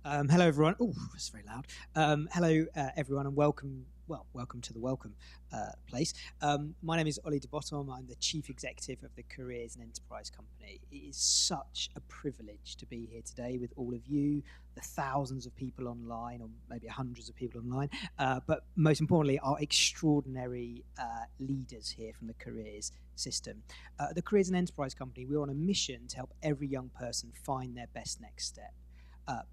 Hello, everyone. Oh, that's very loud. Hello, everyone, and welcome. Well, welcome to the Welcome place. My name is Ollie de Bottom. I'm the Chief Executive of the Careers and Enterprise Company. It is such a privilege to be here today with all of you, the thousands of people online, or maybe hundreds of people online, but most importantly, our extraordinary leaders here from the careers system. The Careers and Enterprise Company, we're on a mission to help every young person find their best next step.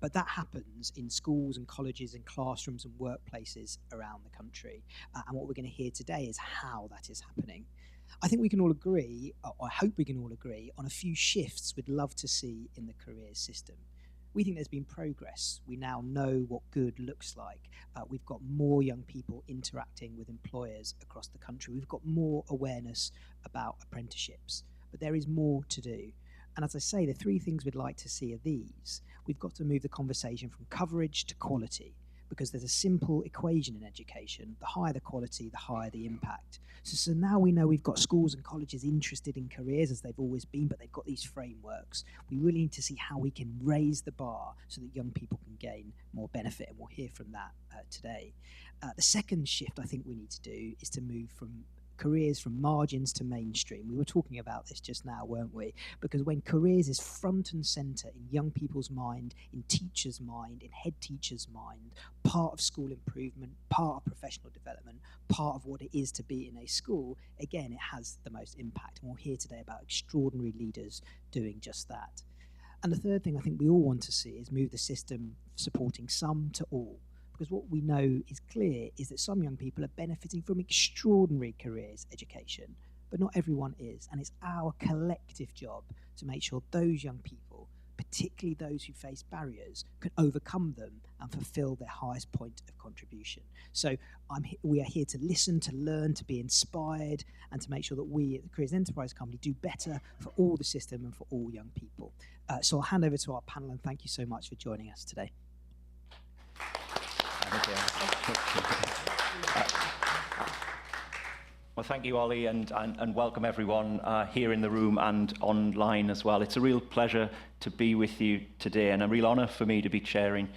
But that happens in schools and colleges and classrooms and workplaces around the country. And what we're going to hear today is how that is happening. I think we can all agree, or I hope we can all agree, on a few shifts we'd love to see in the careers system. We think there's been progress. We now know what good looks like. We've got more young people interacting with employers across the country. We've got more awareness about apprenticeships. But there is more to do. And as I say, the three things we'd like to see are these. We've got to move the conversation from coverage to quality, because there's a simple equation in education. The higher the quality, the higher the impact. So now we know we've got schools and colleges interested in careers, as they've always been, but they've got these frameworks. We really need to see how we can raise the bar so that young people can gain more benefit, and we'll hear from that today. The second shift I think we need to do is to move from careers from margins to mainstream. We were talking about this just now, weren't we? Because when careers is front and centre in young people's mind, in teachers' mind, in head teachers' mind, part of school improvement, part of professional development, part of what it is to be in a school, again, it has the most impact. And we'll hear today about extraordinary leaders doing just that. And the third thing I think we all want to see is move the system supporting some to all. Because what we know is clear is that some young people are benefiting from extraordinary careers education, but not everyone is. And it's our collective job to make sure those young people, particularly those who face barriers, can overcome them and fulfill their highest point of contribution. So we are here to listen, to learn, to be inspired, and to make sure that we at the Careers and Enterprise Company do better for all the system and for all young people. So I'll hand over to our panel, and thank you so much for joining us today. Well, thank you, Ollie, and welcome everyone here in the room and online as well. It's a real pleasure to be with you today, and a real honour for me to be chairing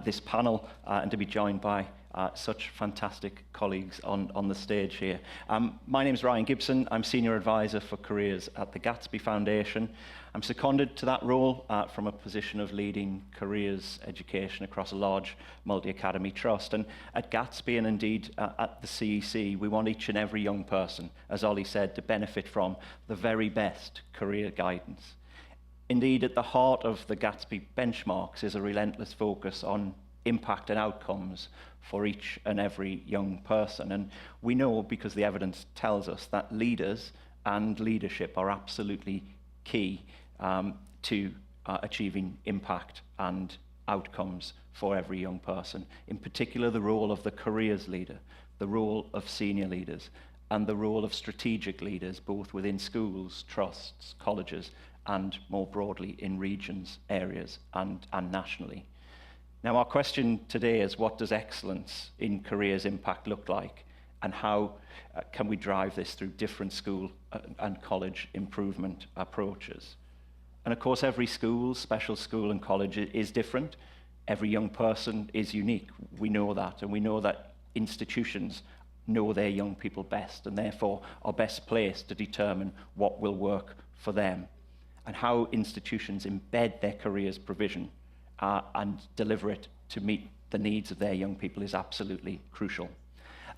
this panel and to be joined by such fantastic colleagues on the stage here. My name is Ryan Gibson. I'm Senior Advisor for Careers at the Gatsby Foundation. I'm seconded to that role from a position of leading careers education across a large multi-academy trust. And at Gatsby, and indeed at the CEC, we want each and every young person, as Ollie said, to benefit from the very best career guidance. Indeed, at the heart of the Gatsby benchmarks is a relentless focus on impact and outcomes for each and every young person. And we know, because the evidence tells us, that leaders and leadership are absolutely key to achieving impact and outcomes for every young person. In particular, the role of the careers leader, the role of senior leaders, and the role of strategic leaders, both within schools, trusts, colleges, and more broadly in regions, areas, and nationally. Now, our question today is, what does excellence in careers impact look like, and how can we drive this through different school and college improvement approaches? And of course, every school, special school and college is different. Every young person is unique. We know that, and we know that institutions know their young people best, and therefore are best placed to determine what will work for them, and how institutions embed their careers provision and deliver it to meet the needs of their young people is absolutely crucial.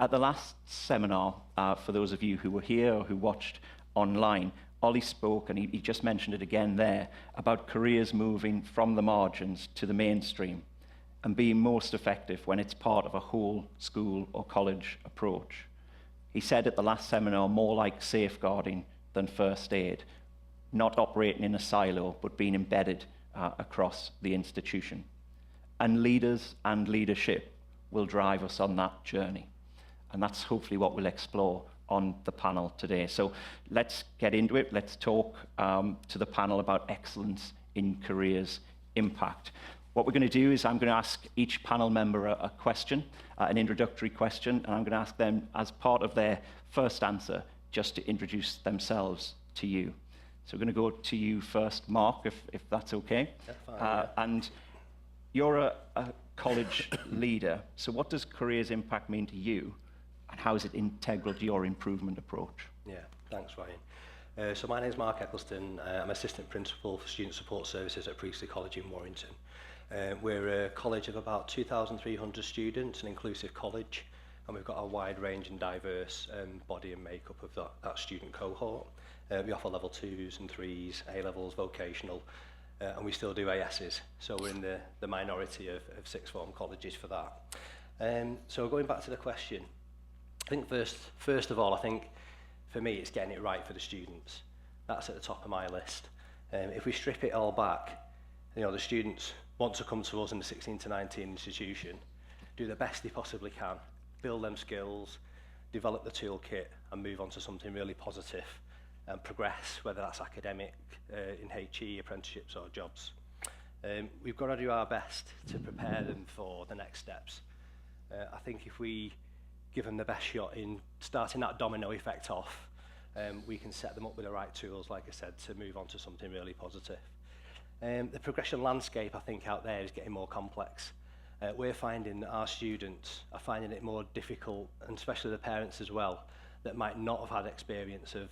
At the last seminar, for those of you who were here or who watched online, Ollie spoke, and he just mentioned it again there, about careers moving from the margins to the mainstream and being most effective when it's part of a whole school or college approach. He said at the last seminar, more like safeguarding than first aid, not operating in a silo, but being embedded across the institution. And leaders and leadership will drive us on that journey. And that's hopefully what we'll explore on the panel today. So let's get into it. Let's talk to the panel about excellence in careers impact. What we're going to do is I'm going to ask each panel member a question, an introductory question, and I'm going to ask them, as part of their first answer, just to introduce themselves to you. So we're going to go to you first, Mark, if that's okay. That's fine, yeah. And You're a college leader, so what does careers impact mean to you, and how is it integral to your improvement approach? Yeah, thanks, Ryan. So my name is Mark Eccleston. I'm Assistant Principal for Student Support Services at Priestley College in Warrington. We're a college of about 2,300 students, an inclusive college, and we've got a wide range and diverse body and makeup of that student cohort. We offer level 2s and 3s, A-levels, vocational, and we still do ASs, so we're in the minority of sixth form colleges for that. So going back to the question, I think first of all, I think for me it's getting it right for the students. That's at the top of my list. If we strip it all back, the students want to come to us in the 16 to 19 institution, do the best they possibly can, build them skills, develop the toolkit and move on to something really positive and progress, whether that's academic, in HE, apprenticeships or jobs. We've got to do our best to prepare them for the next steps. I think if we give them the best shot in starting that domino effect off, we can set them up with the right tools, like I said, to move on to something really positive. The progression landscape, I think, out there is getting more complex. We're finding that our students are finding it more difficult, and especially the parents as well, that might not have had experience of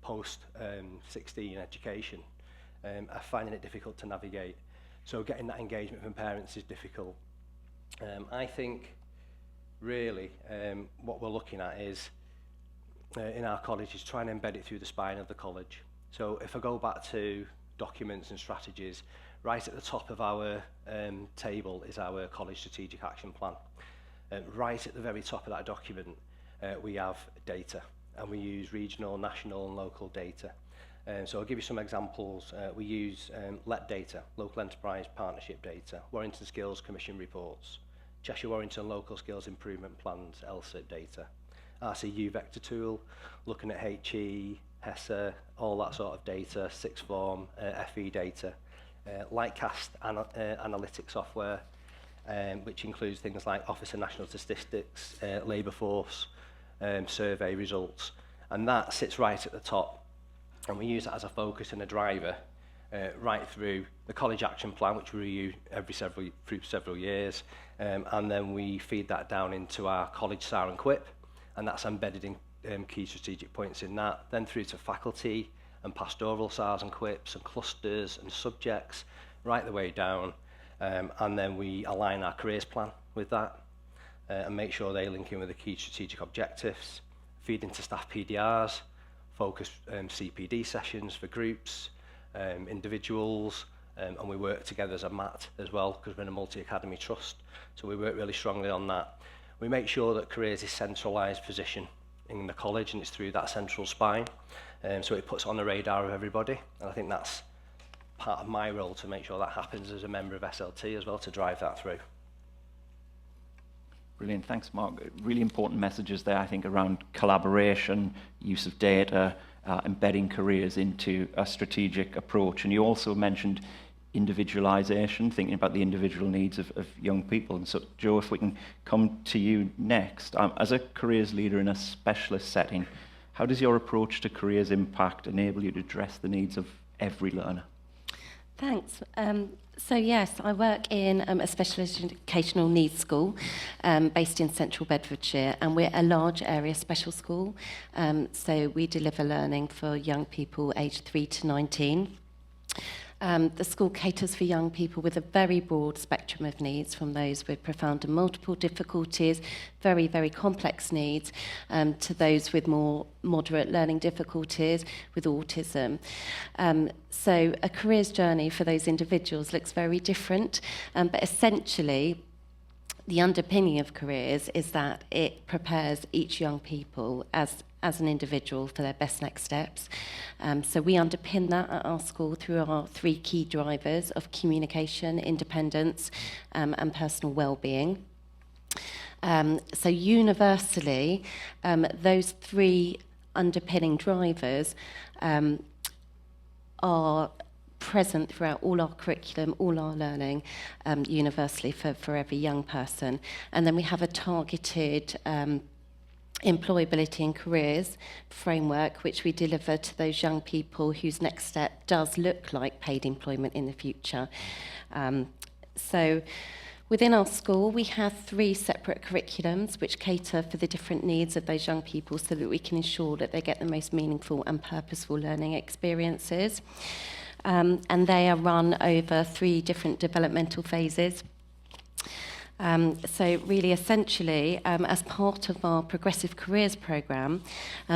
post-16 education, are finding it difficult to navigate. So getting that engagement from parents is difficult. I think, really, what we're looking at is, in our college, is trying to embed it through the spine of the college. So if I go back to documents and strategies, right at the top of our table is our college strategic action plan. Right at the very top of that document, we have data, and we use regional, national and local data. So I'll give you some examples. We use LET data, Local Enterprise Partnership data, Warrington Skills Commission reports, Cheshire Warrington Local Skills Improvement Plans, LSIP data, RCU Vector Tool, looking at HE, HESA, all that sort of data, sixth form, FE data, Lightcast analytics software, which includes things like Office of National Statistics, labour force, survey results, and that sits right at the top, and we use that as a focus and a driver right through the college action plan, which we review through several years, and then we feed that down into our college SAR and QUIP, and that's embedded in key strategic points in that, then through to faculty and pastoral SARs and QUIPs and clusters and subjects, right the way down, and then we align our careers plan with that and make sure they link in with the key strategic objectives, feed into staff PDRs, focus CPD sessions for groups, individuals, and we work together as a MAT as well, because we're in a multi-academy trust, so we work really strongly on that. We make sure that careers is centralised position in the college, and it's through that central spine, so it puts on the radar of everybody, and I think that's part of my role to make sure that happens as a member of SLT as well, to drive that through. Brilliant, thanks Mark. Really important messages there, I think, around collaboration, use of data, embedding careers into a strategic approach. And you also mentioned individualisation, thinking about the individual needs of young people. And so, Joe, if we can come to you next. As a careers leader in a specialist setting, how does your approach to careers impact enable you to address the needs of every learner? Thanks. So yes, I work in a special educational needs school based in central Bedfordshire, and we're a large area special school. So we deliver learning for young people aged 3 to 19. The school caters for young people with a very broad spectrum of needs, from those with profound and multiple difficulties, very, very complex needs, to those with more moderate learning difficulties, with autism. So a careers journey for those individuals looks very different, but essentially the underpinning of careers is that it prepares each young people as an individual for their best next steps. So we underpin that at our school through our 3 key drivers of communication, independence, and personal well-being. So universally, those 3 underpinning drivers are present throughout all our curriculum, all our learning, universally for every young person. And then we have a targeted employability and careers framework, which we deliver to those young people whose next step does look like paid employment in the future. So within our school, we have 3 separate curriculums which cater for the different needs of those young people so that we can ensure that they get the most meaningful and purposeful learning experiences. And they are run over 3 different developmental phases. So really, essentially, as part of our Progressive Careers programme,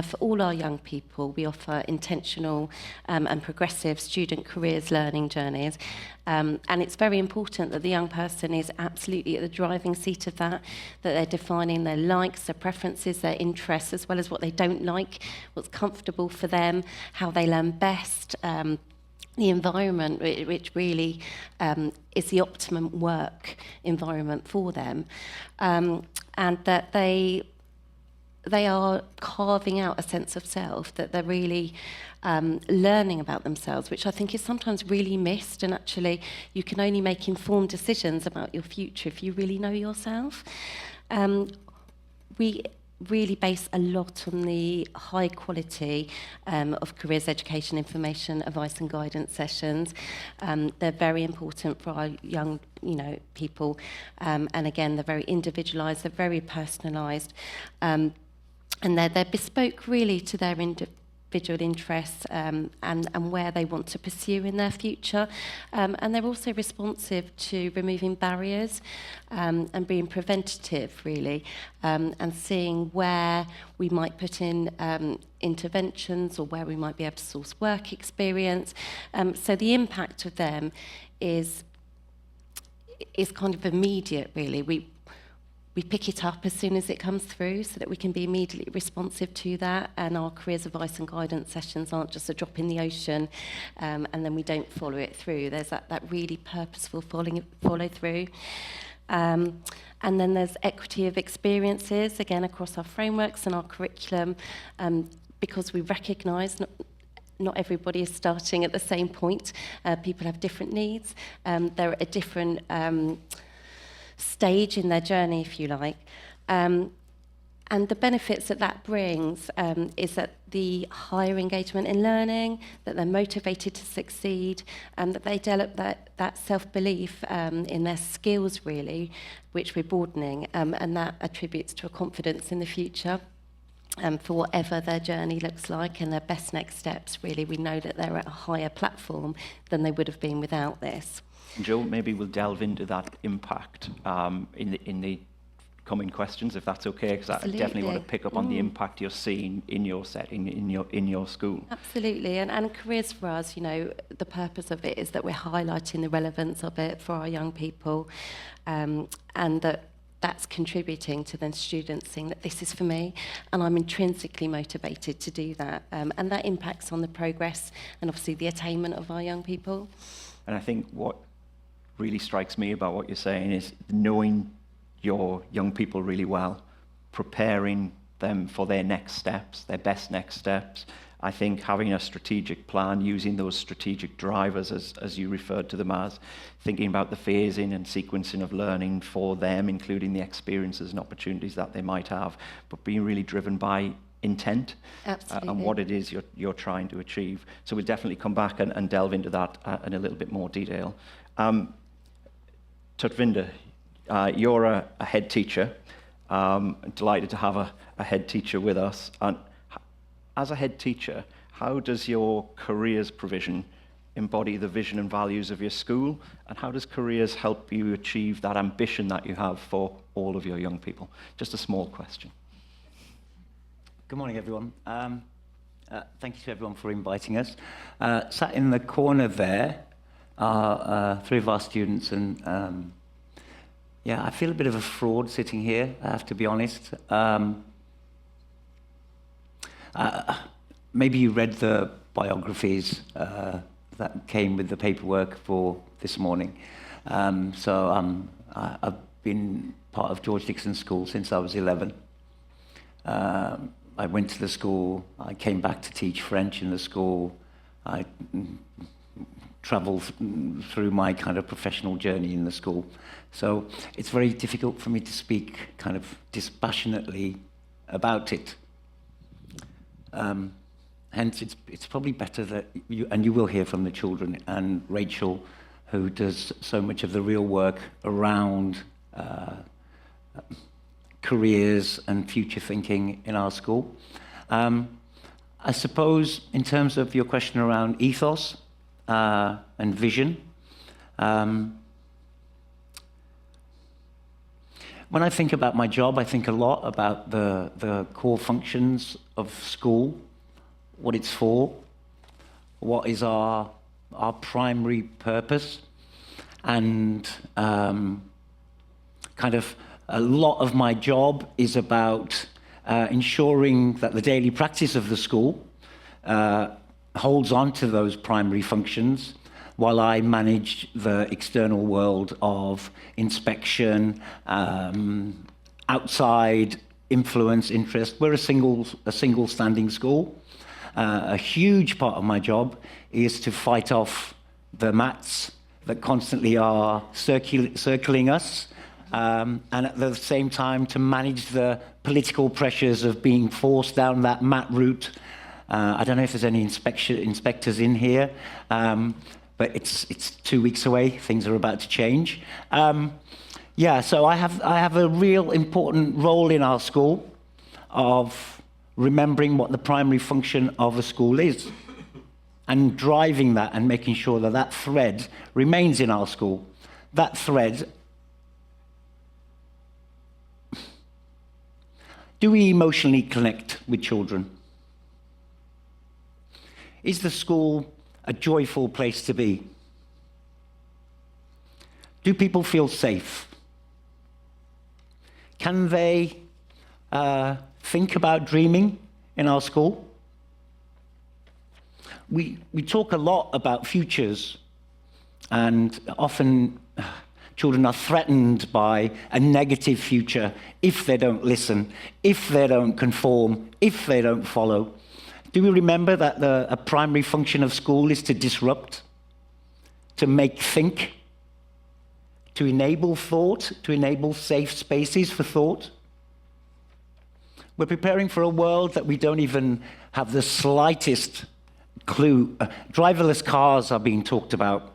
for all our young people, we offer intentional and progressive student careers learning journeys. And it's very important that the young person is absolutely at the driving seat of that they're defining their likes, their preferences, their interests, as well as what they don't like, what's comfortable for them, how they learn best, the environment which really is the optimum work environment for them, and that they are carving out a sense of self, that they're really learning about themselves, which I think is sometimes really missed. And actually, you can only make informed decisions about your future if you really know yourself. We really base a lot on the high quality of careers education information, advice and guidance sessions. They're very important for our young people, and again they're very individualised, they're very personalised, and they're bespoke really to their individual interests and where they want to pursue in their future. And they're also responsive to removing barriers and being preventative, really, and seeing where we might put in interventions or where we might be able to source work experience. So the impact of them is kind of immediate, really. We pick it up as soon as it comes through so that we can be immediately responsive to that, and our careers advice and guidance sessions aren't just a drop in the ocean and then we don't follow it through. There's that really purposeful follow through. And then there's equity of experiences, again, across our frameworks and our curriculum, because we recognise not everybody is starting at the same point. People have different needs. They're at a different stage in their journey, if you like. And the benefits that brings is that the higher engagement in learning, that they're motivated to succeed, and that they develop that self-belief in their skills, really, which we're broadening, and that attributes to a confidence in the future for whatever their journey looks like and their best next steps. Really, we know that they're at a higher platform than they would have been without this. Joe, maybe we'll delve into that impact in the coming questions, if that's okay, because I definitely want to pick up on the impact you're seeing in your setting, in your school. Absolutely, and careers for us, the purpose of it is that we're highlighting the relevance of it for our young people, and that's contributing to then students seeing that this is for me and I'm intrinsically motivated to do that, and that impacts on the progress and obviously the attainment of our young people. And I think what really strikes me about what you're saying is knowing your young people really well, preparing them for their next steps, their best next steps. I think having a strategic plan, using those strategic drivers as you referred to them as, thinking about the phasing and sequencing of learning for them, including the experiences and opportunities that they might have, but being really driven by intent and what it is you're trying to achieve. So we'll definitely come back and delve into that in a little bit more detail. Tatvinder, you're a head teacher. Delighted to have a head teacher with us. And as a head teacher, how does your careers provision embody the vision and values of your school? And how does careers help you achieve that ambition that you have for all of your young people? Just a small question. Good morning, everyone. Thank you to everyone for inviting us. Sat in the corner there are 3 of our students, and yeah, I feel a bit of a fraud sitting here, I have to be honest. Maybe you read the biographies that came with the paperwork for this morning. So I've been part of George Dixon School since I was 11. I went to the school, I came back to teach French in the school, I travelled through my kind of professional journey in the school. So it's very difficult for me to speak kind of dispassionately about it. Hence, it's probably better that you will hear from the children, and Rachel who does so much of the real work around careers and future thinking in our school. I suppose in terms of your question around ethos and vision, when I think about my job, I think a lot about the core functions of school, what it's for, what is our primary purpose, and kind of a lot of my job is about ensuring that the daily practice of the school holds on to those primary functions while I manage the external world of inspection, outside influence, interest. We're a single standing school. A huge part of my job is to fight off the mats that constantly are circling us, and at the same time to manage the political pressures of being forced down that mat route. I don't know if there's any inspectors in here, but it's 2 weeks away. Things are about to change. So I have a real important role in our school of remembering what the primary function of a school is and driving that and making sure that that thread remains in our school. That thread. Do we emotionally connect with children? Is the school a joyful place to be? Do people feel safe? Can they think about dreaming in our school? We talk a lot about futures, and often children are threatened by a negative future if they don't listen, if they don't conform, if they don't follow. Do we remember that a primary function of school is to disrupt, to make think, to enable thought, to enable safe spaces for thought? We're preparing for a world that we don't even have the slightest clue. Driverless cars are being talked about.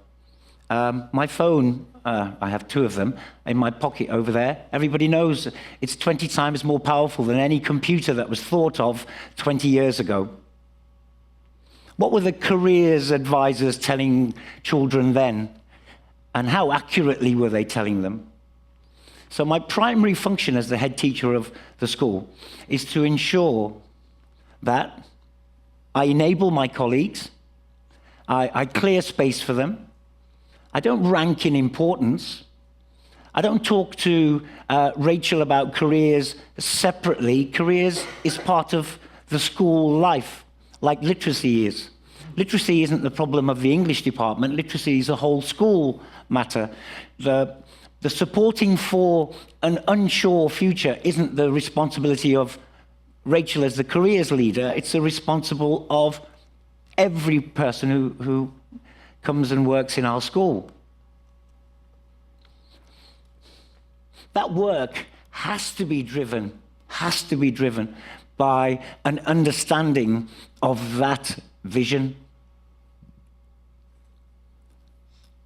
My phone, I have 2 of them, in my pocket over there. Everybody knows it's 20 times more powerful than any computer that was thought of 20 years ago. What were the careers advisors telling children then? And how accurately were they telling them? So my primary function as the head teacher of the school is to ensure that I enable my colleagues, I clear space for them, I don't rank in importance, I don't talk to Rachel about careers separately. Careers is part of the school life, like literacy is. Literacy isn't the problem of the English department. Literacy is a whole school matter. The supporting for an unsure future isn't the responsibility of Rachel as the careers leader. It's the responsible of every person who comes and works in our school. That work has to be driven by an understanding of that vision.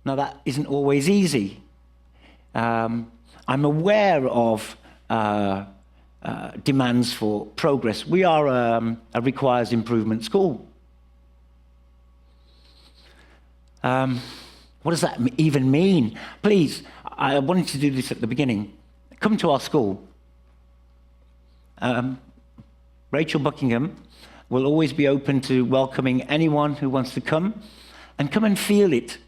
Now, that isn't always easy. I'm aware of demands for progress. We are a requires improvement school. What does that even mean? Please, I wanted to do this at the beginning. Come to our school. Rachel Buckingham will always be open to welcoming anyone who wants to come and feel it.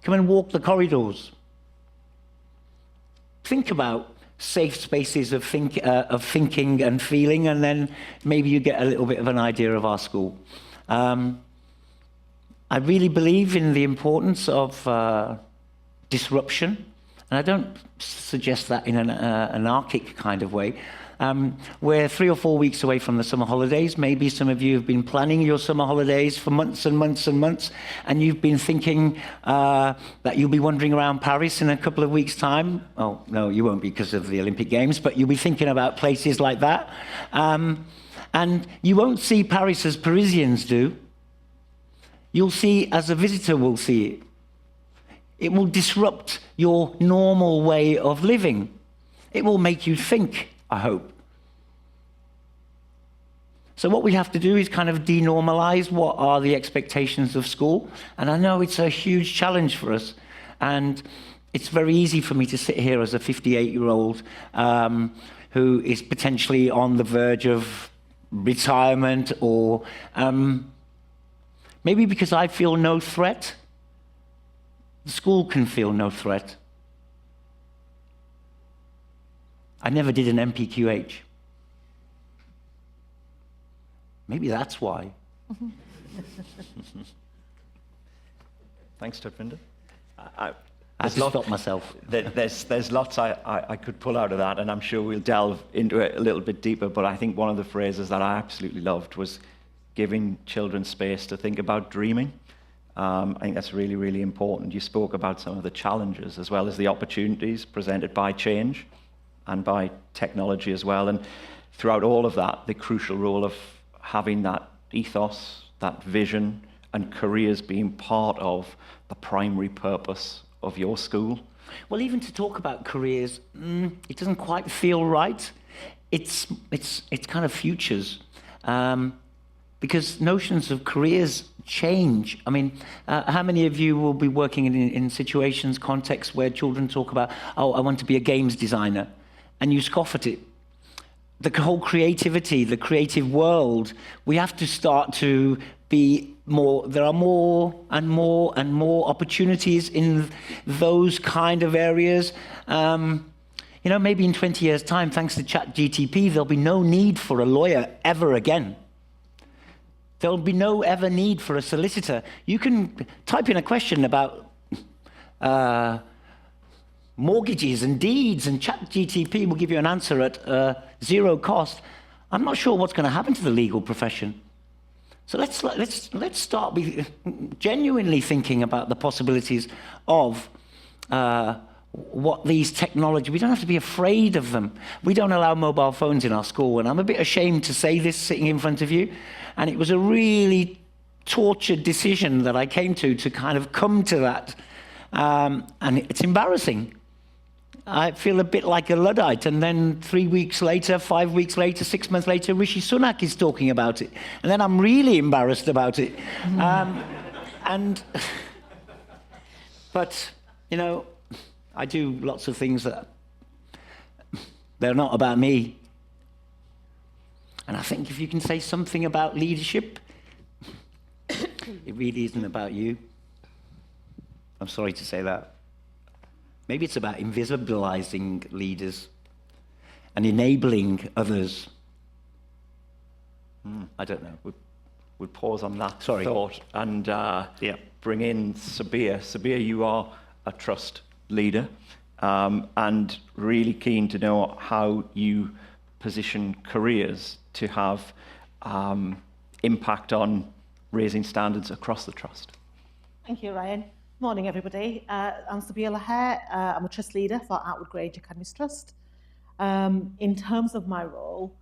Come and walk the corridors. Think about safe spaces of thinking and feeling, and then maybe you get a little bit of an idea of our school. I really believe in the importance of disruption, and I don't suggest that in an anarchic kind of way. We're 3 or 4 weeks away from the summer holidays. Maybe some of you have been planning your summer holidays for months and months and months, and you've been thinking that you'll be wandering around Paris in a couple of weeks' time. Oh, no, you won't because of the Olympic Games, but you'll be thinking about places like that. And you won't see Paris as Parisians do. You'll see as a visitor will see it. It will disrupt your normal way of living. It will make you think, I hope. So what we have to do is kind of denormalize what are the expectations of school. And I know it's a huge challenge for us. And it's very easy for me to sit here as a 58-year-old who is potentially on the verge of retirement, or maybe because I feel no threat, the school can feel no threat. I never did an MPQH. Maybe that's why. Thanks, Tadvinder. I had to stop myself. There's lots I could pull out of that, and I'm sure we'll delve into it a little bit deeper, but I think one of the phrases that I absolutely loved was giving children space to think about dreaming. I think that's really, really important. You spoke about some of the challenges as well as the opportunities presented by change and by technology as well, and throughout all of that, the crucial role of having that ethos, that vision, and careers being part of the primary purpose of your school. Well, even to talk about careers, it doesn't quite feel right. It's kind of futures, because notions of careers change. I mean, how many of you will be working in situations, contexts where children talk about, oh, I want to be a games designer, and you scoff at it? The whole creativity, the creative world, we have to start to be more, there are more and more and more opportunities in those kind of areas. You know, maybe in 20 years' time, thanks to ChatGTP, there'll be no need for a lawyer ever again. There'll be no ever need for a solicitor. You can type in a question about mortgages and deeds, and ChatGTP will give you an answer at zero cost. I'm not sure what's going to happen to the legal profession. So let's start genuinely thinking about the possibilities of what these technology. We don't have to be afraid of them. We don't allow mobile phones in our school, and I'm a bit ashamed to say this sitting in front of you. And it was a really tortured decision that I came to kind of come to that, and it's embarrassing. I feel a bit like a Luddite, and then 3 weeks later, 5 weeks later, 6 months later, Rishi Sunak is talking about it, and then I'm really embarrassed about it. But you know, I do lots of things that they're not about me, and I think if you can say something about leadership, it really isn't about you. I'm sorry to say that. Maybe it's about invisibilizing leaders and enabling others. I don't know. We'll pause on that Sorry. thought and bring in Sabir. Sabir, you are a trust leader, and really keen to know how you position careers to have impact on raising standards across the trust. Thank you, Ryan. Morning, everybody. I'm Sabir Laher. I'm a trust leader for Outward Grange Academies Trust. In terms of my role,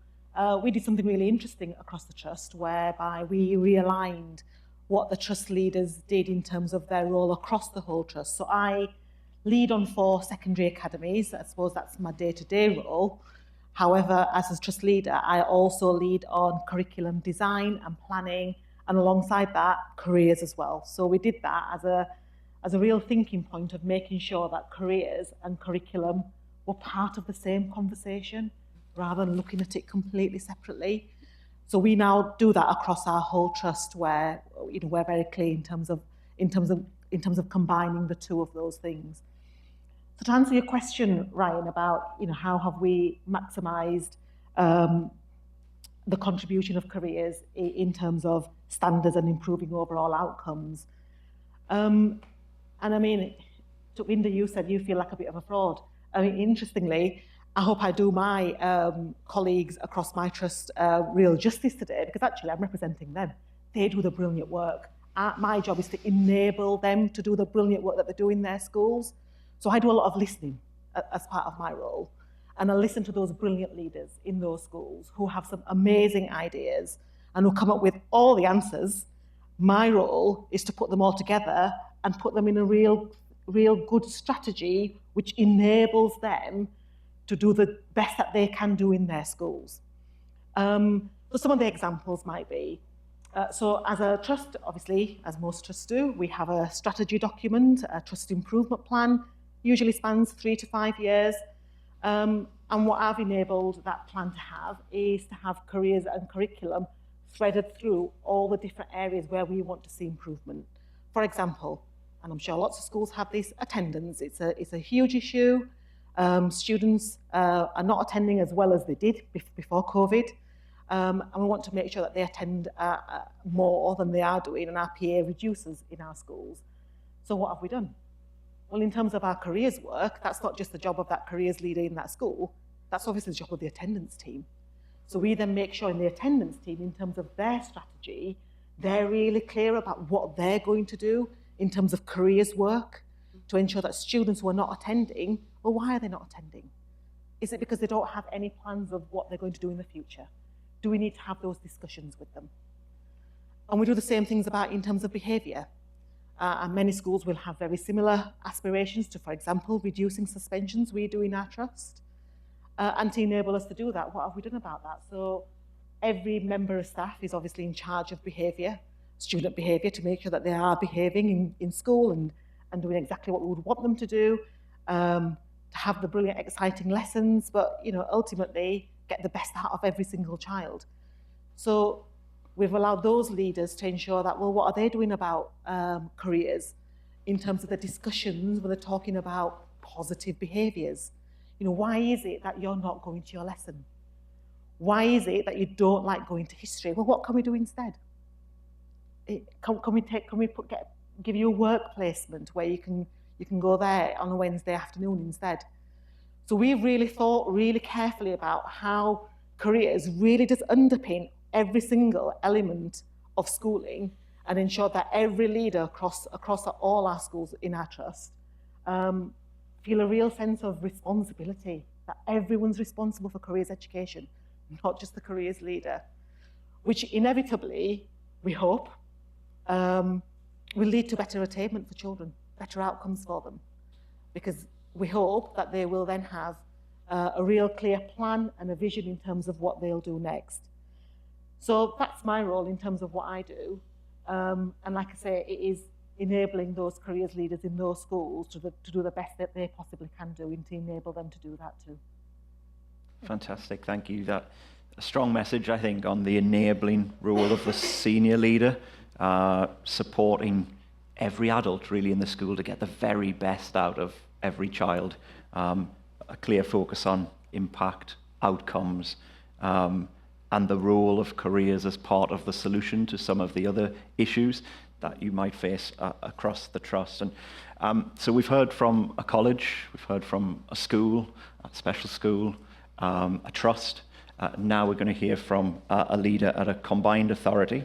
we did something really interesting across the trust, whereby we realigned what the trust leaders did in terms of their role across the whole trust. So I lead on 4 secondary academies. I suppose that's my day-to-day role. However, as a trust leader, I also lead on curriculum design and planning, and alongside that, careers as well. So we did that as a real thinking point of making sure that careers and curriculum were part of the same conversation rather than looking at it completely separately. So we now do that across our whole trust, where we're very clear in terms of combining the two of those things. So to answer your question, Ryan, about how have we maximised the contribution of careers in terms of standards and improving overall outcomes. And I mean, Tadvinder, you said you feel like a bit of a fraud. I mean, interestingly, I hope I do my colleagues across my trust real justice today, because actually I'm representing them. They do the brilliant work. My job is to enable them to do the brilliant work that they do in their schools. So I do a lot of listening as part of my role. And I listen to those brilliant leaders in those schools who have some amazing ideas and who come up with all the answers. My role is to put them all together and put them in a real real good strategy which enables them to do the best that they can do in their schools. So some of the examples might be, so as a trust, obviously, as most trusts do, we have a strategy document, a trust improvement plan, usually spans 3 to 5 years. And what I've enabled that plan to have is to have careers and curriculum threaded through all the different areas where we want to see improvement. For example, and I'm sure lots of schools have this, attendance. It's a huge issue. Students are not attending as well as they did before COVID. And we want to make sure that they attend more than they are doing, and our PA reduces in our schools. So what have we done? Well, in terms of our careers work, that's not just the job of that careers leader in that school, that's obviously the job of the attendance team. So we then make sure in the attendance team, in terms of their strategy, they're really clear about what they're going to do in terms of careers work to ensure that students who are not attending, well, why are they not attending? Is it because they don't have any plans of what they're going to do in the future? Do we need to have those discussions with them? And we do the same things in terms of behaviour. And many schools will have very similar aspirations to, for example, reducing suspensions we do in our trust. And to enable us to do that, what have we done about that? So every member of staff is obviously in charge of behaviour, student behaviour, to make sure that they are behaving in school and doing exactly what we would want them to do, to have the brilliant, exciting lessons, but ultimately get the best out of every single child. So we've allowed those leaders to ensure that, well, what are they doing about careers in terms of the discussions when they're talking about positive behaviours? Why is it that you're not going to your lesson? Why is it that you don't like going to history? Well, what can we do instead? Can we give you a work placement where you can go there on a Wednesday afternoon instead? So we've really thought really carefully about how careers really does underpin every single element of schooling and ensure that every leader across all our schools in our trust feel a real sense of responsibility, that everyone's responsible for careers education, not just the careers leader, which inevitably, we hope, will lead to better attainment for children, better outcomes for them, because we hope that they will then have a real clear plan and a vision in terms of what they'll do next. So that's my role in terms of what I do. And like I say, it is enabling those careers leaders in those schools to do the best that they possibly can do and to enable them to do that too. Fantastic, thank you. That a strong message, I think, on the enabling role of the senior leader, supporting every adult really in the school to get the very best out of every child. A clear focus on impact, outcomes, and the role of careers as part of the solution to some of the other issues that you might face across the trust. And so we've heard from a college, we've heard from a school, a special school, a trust. Now we're going to hear from a leader at a combined authority.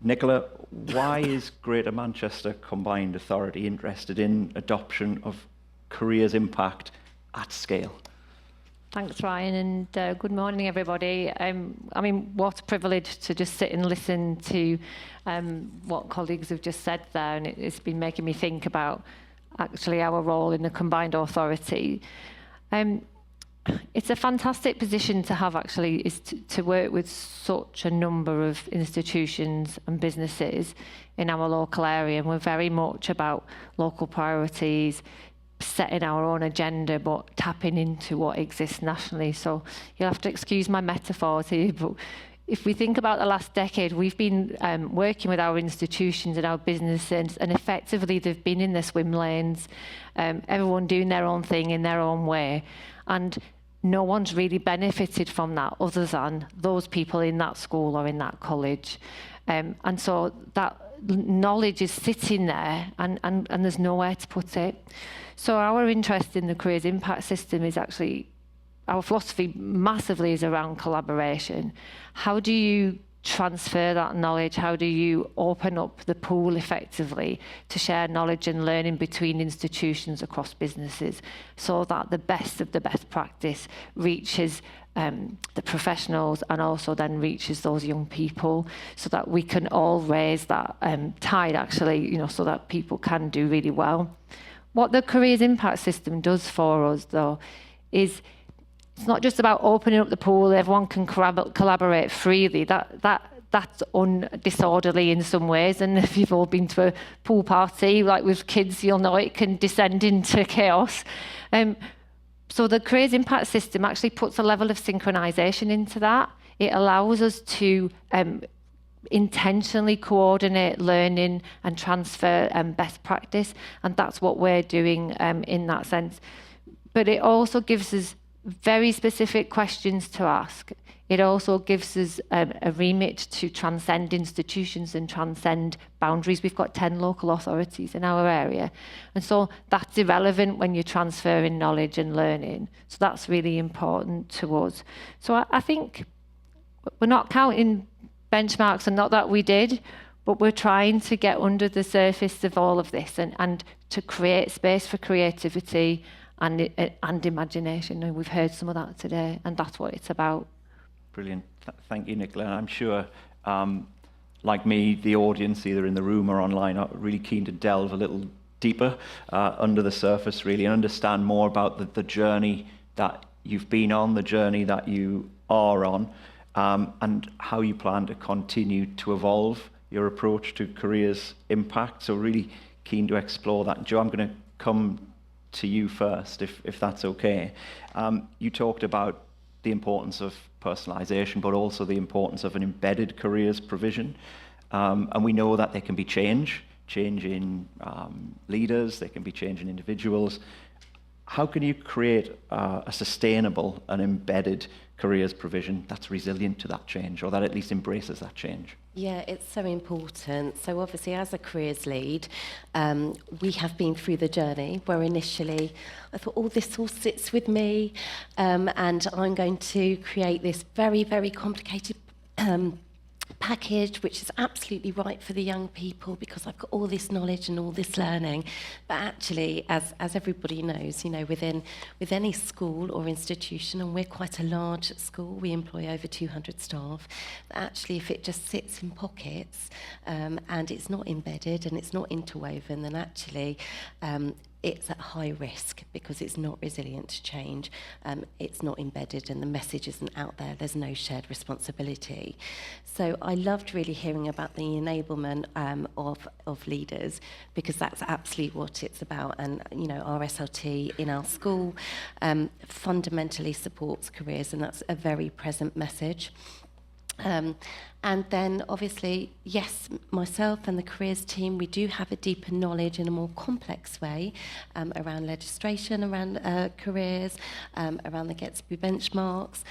Nicola, why is Greater Manchester Combined Authority interested in adoption of careers impact at scale? Thanks, Ryan, and good morning, everybody. What a privilege to just sit and listen to what colleagues have just said there, and it's been making me think about actually our role in the combined authority. It's a fantastic position to have, actually, is to work with such a number of institutions and businesses in our local area, and we're very much about local priorities, setting our own agenda, but tapping into what exists nationally. So you'll have to excuse my metaphors here, but if we think about the last decade, we've been working with our institutions and our businesses, and effectively they've been in their swim lanes, everyone doing their own thing in their own way, and no one's really benefited from that other than those people in that school or in that college. And so that knowledge is sitting there and there's nowhere to put it. So our interest in the careers impact system is actually, our philosophy massively is around collaboration. How do you transfer that knowledge? How do you open up the pool effectively to share knowledge and learning between institutions across businesses so that the best of the best practice reaches the professionals, and also then reaches those young people, so that we can all raise that tide, actually, you know, so that people can do really well. What the Careers Impact System does for us, though, is it's not just about opening up the pool, everyone can collaborate freely. That's disorderly in some ways, and if you've all been to a pool party, like with kids, you'll know it can descend into chaos. So the Careers Impact System actually puts a level of synchronisation into that. It allows us to intentionally coordinate learning and transfer best practice, and that's what we're doing in that sense. But it also gives us very specific questions to ask. It also gives us a remit to transcend institutions and transcend boundaries. We've got 10 local authorities in our area. And so that's irrelevant when you're transferring knowledge and learning. So that's really important to us. So I think we're not counting benchmarks, and not that we did, but we're trying to get under the surface of all of this and to create space for creativity and imagination. And we've heard some of that today, and that's what it's about. Brilliant. Thank you, Nicola. I'm sure, like me, the audience, either in the room or online, are really keen to delve a little deeper under the surface, really, and understand more about the journey that you've been on, the journey that you are on, and how you plan to continue to evolve your approach to careers impact. So really keen to explore that. Jo, I'm going to come to you first, if that's okay. You talked about the importance of personalisation, but also the importance of an embedded careers provision. And we know that there can be change in leaders, there can be change in individuals. How can you create a sustainable and embedded careers provision that's resilient to that change, or that at least embraces that change? Yeah, it's so important. So obviously, as a careers lead, we have been through the journey where initially I thought, oh, this all sits with me, and I'm going to create this very, very complicated package which is absolutely right for the young people because I've got all this knowledge and all this learning. But actually, as everybody knows, you know, with any school or institution, and we're quite a large school, we employ over 200 staff, actually if it just sits in pockets and it's not embedded and it's not interwoven, then actually it's at high risk because it's not resilient to change, it's not embedded, and the message isn't out there. There's no shared responsibility. So I loved really hearing about the enablement of leaders, because that's absolutely what it's about. And you know, our SLT in our school fundamentally supports careers, and that's a very present message. And then obviously, yes, myself and the careers team, we do have a deeper knowledge in a more complex way around legislation, around careers, around the Gatsby benchmarks,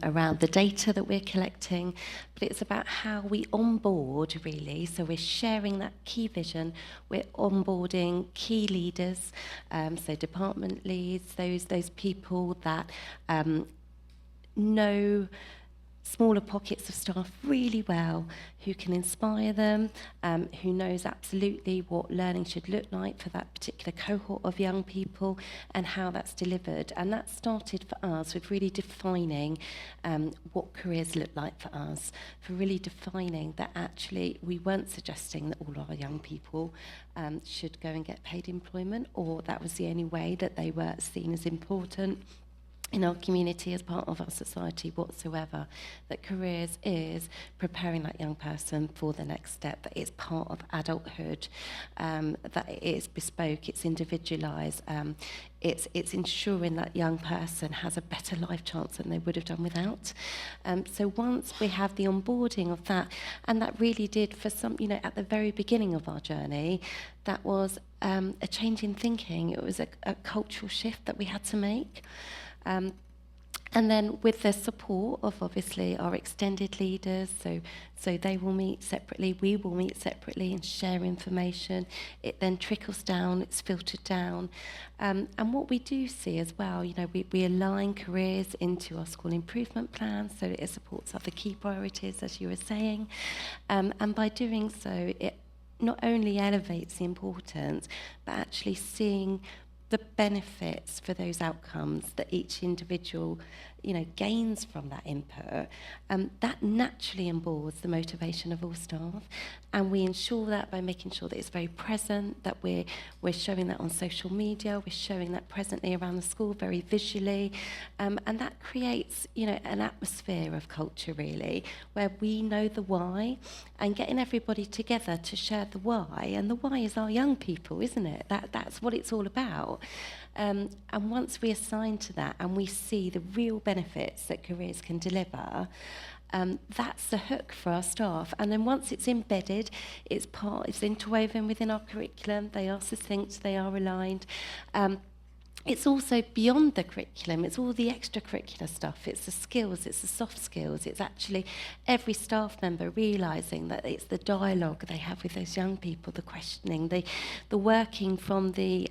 around the data that we're collecting. But it's about how we onboard, really. So we're sharing that key vision. We're onboarding key leaders, so department leads, those people that know smaller pockets of staff really well, who can inspire them, who knows absolutely what learning should look like for that particular cohort of young people and how that's delivered. And that started for us with really defining what careers look like for us, for really defining that actually we weren't suggesting that all our young people should go and get paid employment, or that was the only way that they were seen as important in our community as part of our society whatsoever. That careers is preparing that young person for the next step, that it's part of adulthood, that it is bespoke, it's individualised, it's ensuring that young person has a better life chance than they would have done without. So once we have the onboarding of that, and that really did for some, you know, at the very beginning of our journey, that was a change in thinking. It was a cultural shift that we had to make. And then with the support of obviously our extended leaders, so they will meet separately, we will meet separately and share information. It then trickles down, it's filtered down. And what we do see as well, you know, we align careers into our school improvement plan, so it supports other key priorities, as you were saying. And by doing so, it not only elevates the importance, but actually seeing the benefits for those outcomes that each individual gains from that input, that naturally embeds the motivation of all staff. And we ensure that by making sure that it's very present, that we're showing that on social media, we're showing that presently around the school very visually, and that creates, an atmosphere of culture really, where we know the why, and getting everybody together to share the why. And the why is our young people, isn't it? That's what it's all about. And once we assign to that and we see the real benefits that careers can deliver, that's the hook for our staff. And then once it's embedded, it's interwoven within our curriculum, they are succinct, they are aligned. It's also beyond the curriculum, it's all the extracurricular stuff, it's the skills, it's the soft skills, it's actually every staff member realising that it's the dialogue they have with those young people, the questioning, the working from the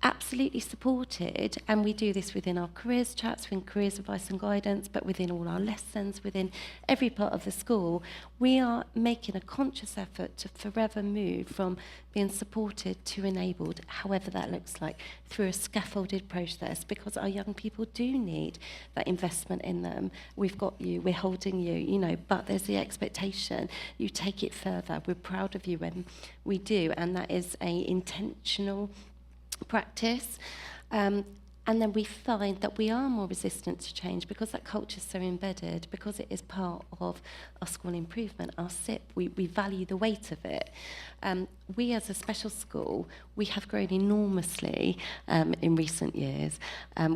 absolutely supported, and we do this within our careers chats, within careers advice and guidance, but within all our lessons, within every part of the school. We are making a conscious effort to forever move from being supported to enabled, however that looks like, through a scaffolded process, because our young people do need that investment in them. We've got you, we're holding you, but there's the expectation. You take it further. We're proud of you when we do, and that is a intentional practice, and then we find that we are more resistant to change because that culture is so embedded, because it is part of our school improvement, our SIP. We value the weight of it. We as a special school, we have grown enormously in recent years.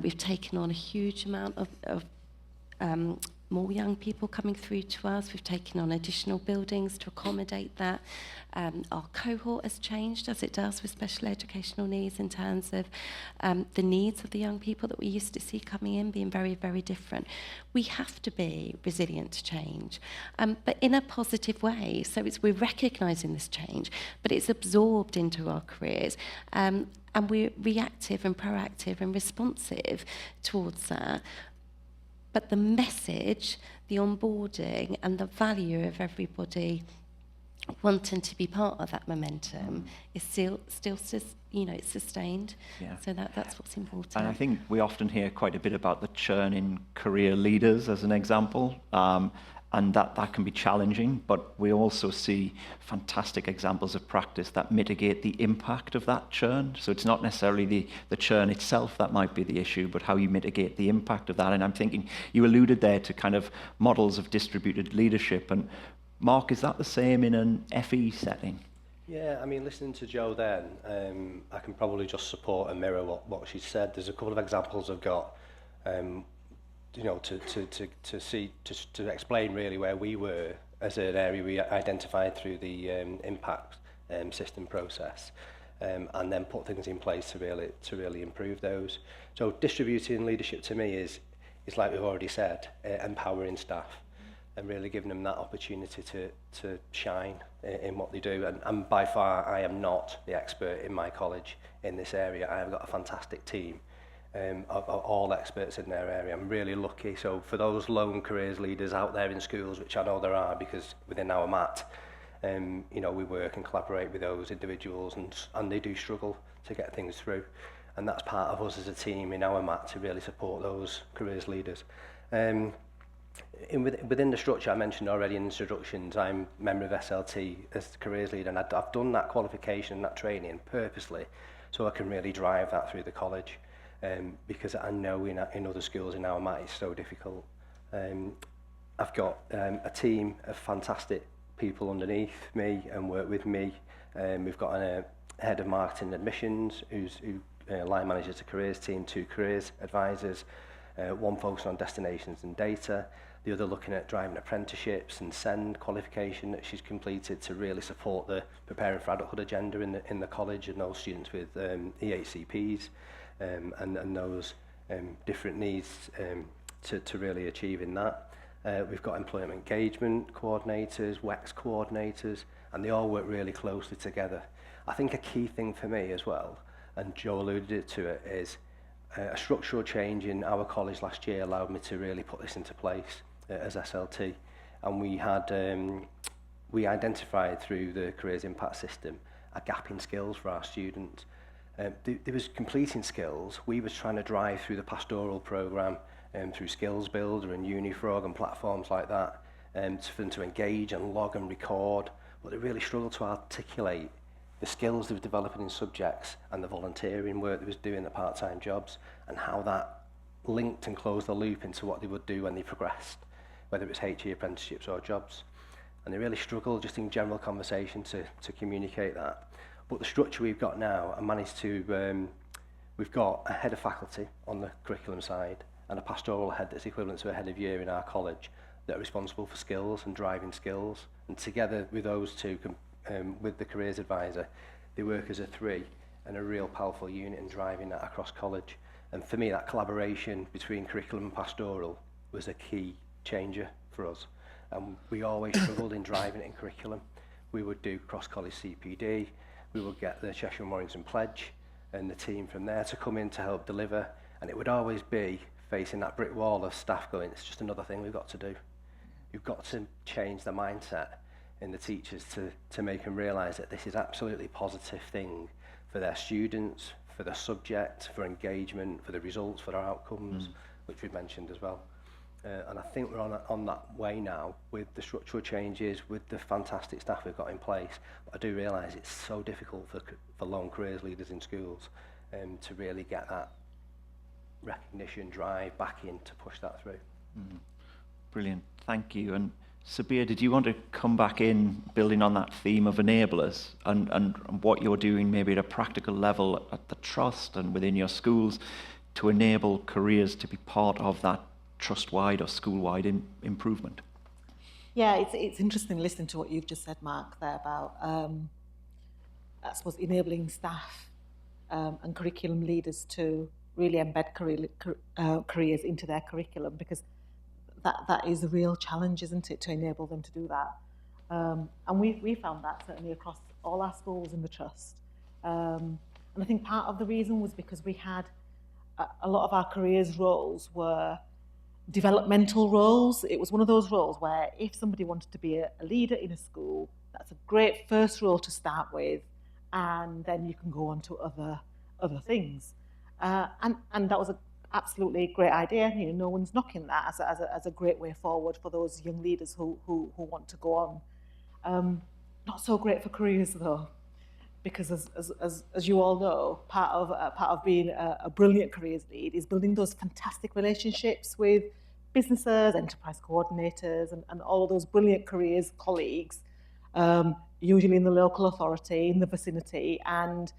We've taken on a huge amount of more young people coming through to us. We've taken on additional buildings to accommodate that. Our cohort has changed, as it does with special educational needs, in terms of the needs of the young people that we used to see coming in being very, very different. We have to be resilient to change, but in a positive way. So we're recognising this change, but it's absorbed into our careers. And we're reactive and proactive and responsive towards that. But the message, the onboarding, and the value of everybody wanting to be part of that momentum is still it's sustained. Yeah. So that's what's important. And I think we often hear quite a bit about the churn in career leaders as an example. And that can be challenging, but we also see fantastic examples of practice that mitigate the impact of that churn. So it's not necessarily the churn itself that might be the issue, but how you mitigate the impact of that. And I'm thinking, you alluded there to kind of models of distributed leadership. And Mark, is that the same in an FE setting? Yeah, I mean, listening to Jo then, I can probably just support and mirror what she said. There's a couple of examples I've got. To explain really where we were as an area we identified through the impact system process, and then put things in place to really improve those. So distributing leadership to me is like we've already said, empowering staff and really giving them that opportunity to shine in what they do. And by far, I am not the expert in my college in this area. I have got a fantastic team. Of all experts in their area. I'm really lucky. So for those lone careers leaders out there in schools, which I know there are, because within our MAT, we work and collaborate with those individuals, and they do struggle to get things through. And that's part of us as a team in our MAT to really support those careers leaders. Within the structure I mentioned already in introductions, I'm a member of SLT as the careers leader, and I've done that qualification, that training purposely, so I can really drive that through the college. Because I know in other schools in our MAT it's so difficult. I've got a team of fantastic people underneath me and work with me. We've got a head of marketing and admissions who line manages the careers team, 2 careers advisors, one focused on destinations and data, the other looking at driving apprenticeships and SEND qualification that she's completed to really support the preparing for adulthood agenda in the college and those students with EHCPs. And those different needs to really achieving that. We've got employment engagement coordinators, WEX coordinators, and they all work really closely together. I think a key thing for me as well, and Jo alluded to it, is a structural change in our college last year allowed me to really put this into place as SLT. And we identified through the Careers Impact System a gap in skills for our students. There was completing skills. We was trying to drive through the pastoral programme through Skills Builder and Unifrog and platforms like that, for them to engage and log and record, but they really struggle to articulate the skills they were developing in subjects and the volunteering work they was doing, the part-time jobs, and how that linked and closed the loop into what they would do when they progressed, whether it was HE apprenticeships or jobs. And they really struggle just in general conversation to communicate that. But the structure we've got now, I managed to, we've got a head of faculty on the curriculum side and a pastoral head that's equivalent to a head of year in our college that are responsible for skills and driving skills. And together with those two, with the careers advisor, they work as a three and a real powerful unit in driving that across college. And for me, that collaboration between curriculum and pastoral was a key changer for us. And we always struggled in driving it in curriculum. We would do cross-college CPD, we would get the Cheshire and Warrington Pledge and the team from there to come in to help deliver, and it would always be facing that brick wall of staff going, it's just another thing we've got to do. You've got to change the mindset in the teachers to make them realise that this is absolutely positive thing for their students, for the subject, for engagement, for the results, for our outcomes, which we've mentioned as well. And I think we're on that way now with the structural changes, with the fantastic staff we've got in place. But I do realise it's so difficult for lone careers leaders in schools to really get that recognition, drive back in to push that through. Brilliant, thank you. And Sabir, did you want to come back in, building on that theme of enablers and what you're doing maybe at a practical level at the Trust and within your schools to enable careers to be part of that trust-wide or school-wide improvement? Yeah, it's interesting listening to what you've just said, Mark, there about, I suppose, enabling staff and curriculum leaders to really embed careers into their curriculum, because that is a real challenge, isn't it, to enable them to do that. And we found that certainly across all our schools in the Trust. And I think part of the reason was because we had a lot of our careers roles were developmental roles. It was one of those roles where if somebody wanted to be a leader in a school, that's a great first role to start with, and then you can go on to other things. And that was an absolutely great idea. You know, no one's knocking that as a great way forward for those young leaders who want to go on. Not so great for careers though, because as you all know, part of being a brilliant careers lead is building those fantastic relationships with businesses, enterprise coordinators, and all of those brilliant careers colleagues, usually in the local authority, in the vicinity. And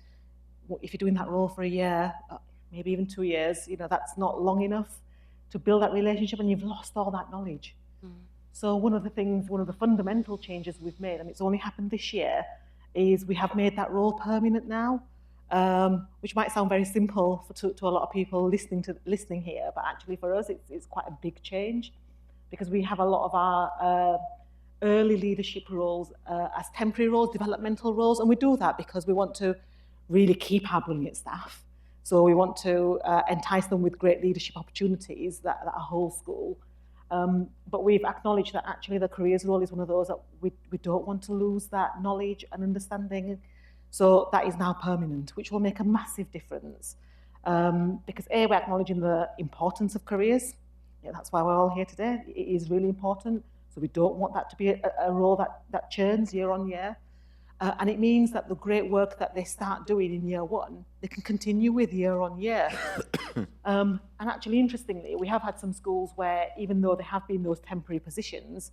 if you're doing that role for a year, maybe even 2 years, you know, that's not long enough to build that relationship, and you've lost all that knowledge. So one of the fundamental changes we've made, and it's only happened this year, is we have made that role permanent now, which might sound very simple to a lot of people listening here, but actually for us it's quite a big change, because we have a lot of our early leadership roles as temporary roles, developmental roles, and we do that because we want to really keep our brilliant staff. So we want to entice them with great leadership opportunities that are whole school. But we've acknowledged that actually the careers role is one of those that we don't want to lose that knowledge and understanding. So that is now permanent, which will make a massive difference. Because A, we're acknowledging the importance of careers. Yeah, that's why we're all here today. It is really important. So we don't want that to be a role that churns year on year. And it means that the great work that they start doing in year one, they can continue with year on year. And actually, interestingly, we have had some schools where, even though there have been those temporary positions,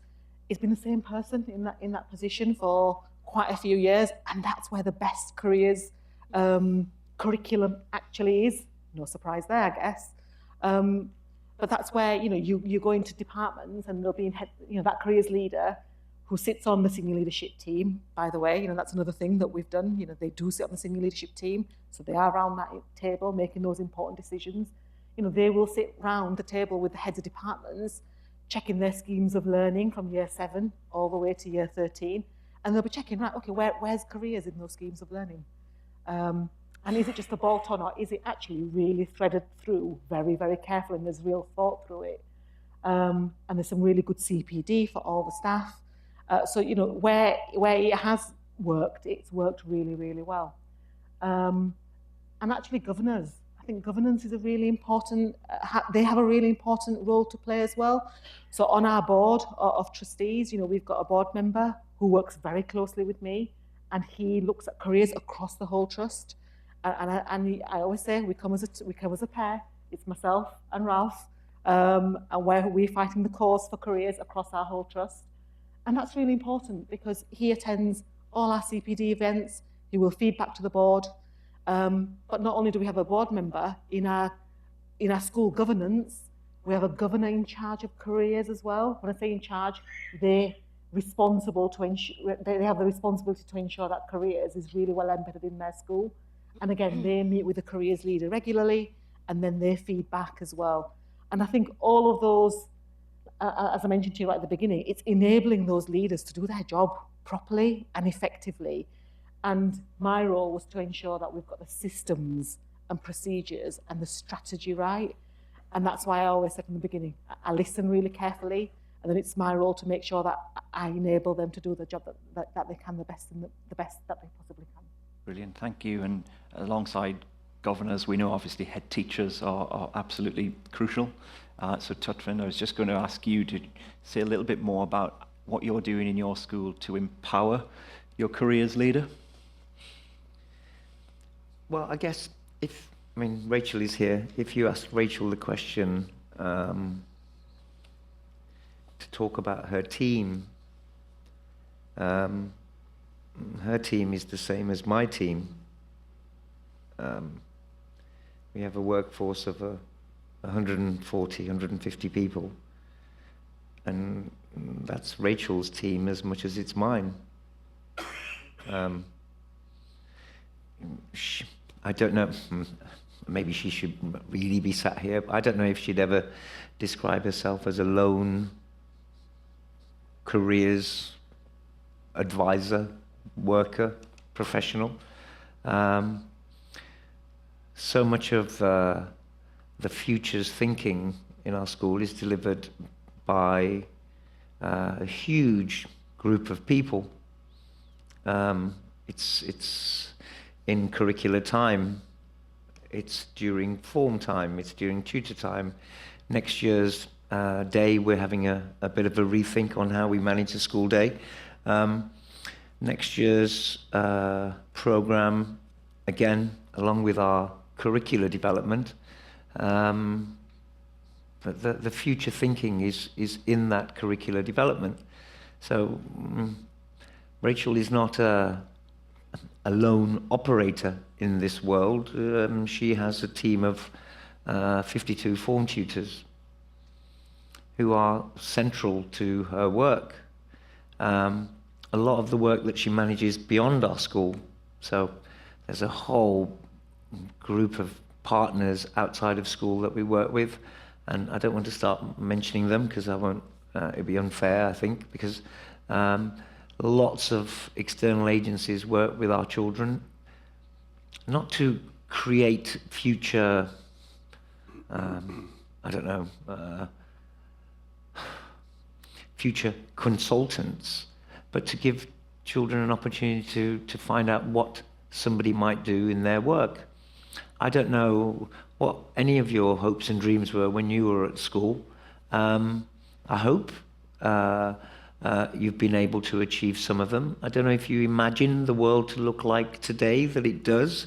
it's been the same person in that position for quite a few years, and that's where the best careers curriculum actually is. No surprise there, I guess. But that's where you go into departments, and there'll be that careers leader who sits on the senior leadership team. By the way, that's another thing that we've done. They do sit on the senior leadership team, so they are around that table making those important decisions. They will sit round the table with the heads of departments, checking their schemes of learning from year 7 all the way to year 13, and they'll be checking, right, okay, where's careers in those schemes of learning? And is it just a bolt-on, or is it actually really threaded through very, very carefully, and there's real thought through it? And there's some really good CPD for all the staff. So, where it has worked, it's worked really, really well. And actually, governors I think governance is a really important, they have a really important role to play as well. So on our board of trustees, we've got a board member who works very closely with me, and he looks at careers across the whole trust. And I always say we come as a pair. It's myself and Ralph, and we're fighting the cause for careers across our whole trust. And that's really important because he attends all our CPD events. He will feed back to the board. But not only do we have a board member, in our school governance, we have a governor in charge of careers as well. When I say in charge, they have the responsibility to ensure that careers is really well embedded in their school. And again, they meet with the careers leader regularly, and then they feed back as well. And I think all of those, as I mentioned to you right at the beginning, it's enabling those leaders to do their job properly and effectively. And my role was to ensure that we've got the systems and procedures and the strategy right. And that's why I always said from the beginning, I listen really carefully, and then it's my role to make sure that I enable them to do the job that they can the best that they possibly can. Brilliant, thank you. And alongside governors, we know obviously head teachers are absolutely crucial. So Tutfin, I was just going to ask you to say a little bit more about what you're doing in your school to empower your careers leader. Well, I guess Rachel is here. If you ask Rachel the question to talk about her team is the same as my team. We have a workforce of 140, 150 people. And that's Rachel's team as much as it's mine. I don't know, maybe she should really be sat here. I don't know if she'd ever describe herself as a lone careers advisor, worker, professional. So much of the future's thinking in our school is delivered by a huge group of people. It's in curricular time, it's during form time, it's during tutor time. Next year's day, we're having a bit of a rethink on how we manage the school day. Next year's program, again, along with our curricular development, the future thinking is in that curricular development. So Rachel is not a lone operator in this world. She has a team of 52 form tutors who are central to her work. A lot of the work that she manages beyond our school. So there's a whole group of partners outside of school that we work with, and I don't want to start mentioning them because I won't. It'd be unfair, I think, because lots of external agencies work with our children, not to create future, future consultants, but to give children an opportunity to find out what somebody might do in their work. I don't know what any of your hopes and dreams were when you were at school. I hope you've been able to achieve some of them. I don't know if you imagine the world to look like today that it does.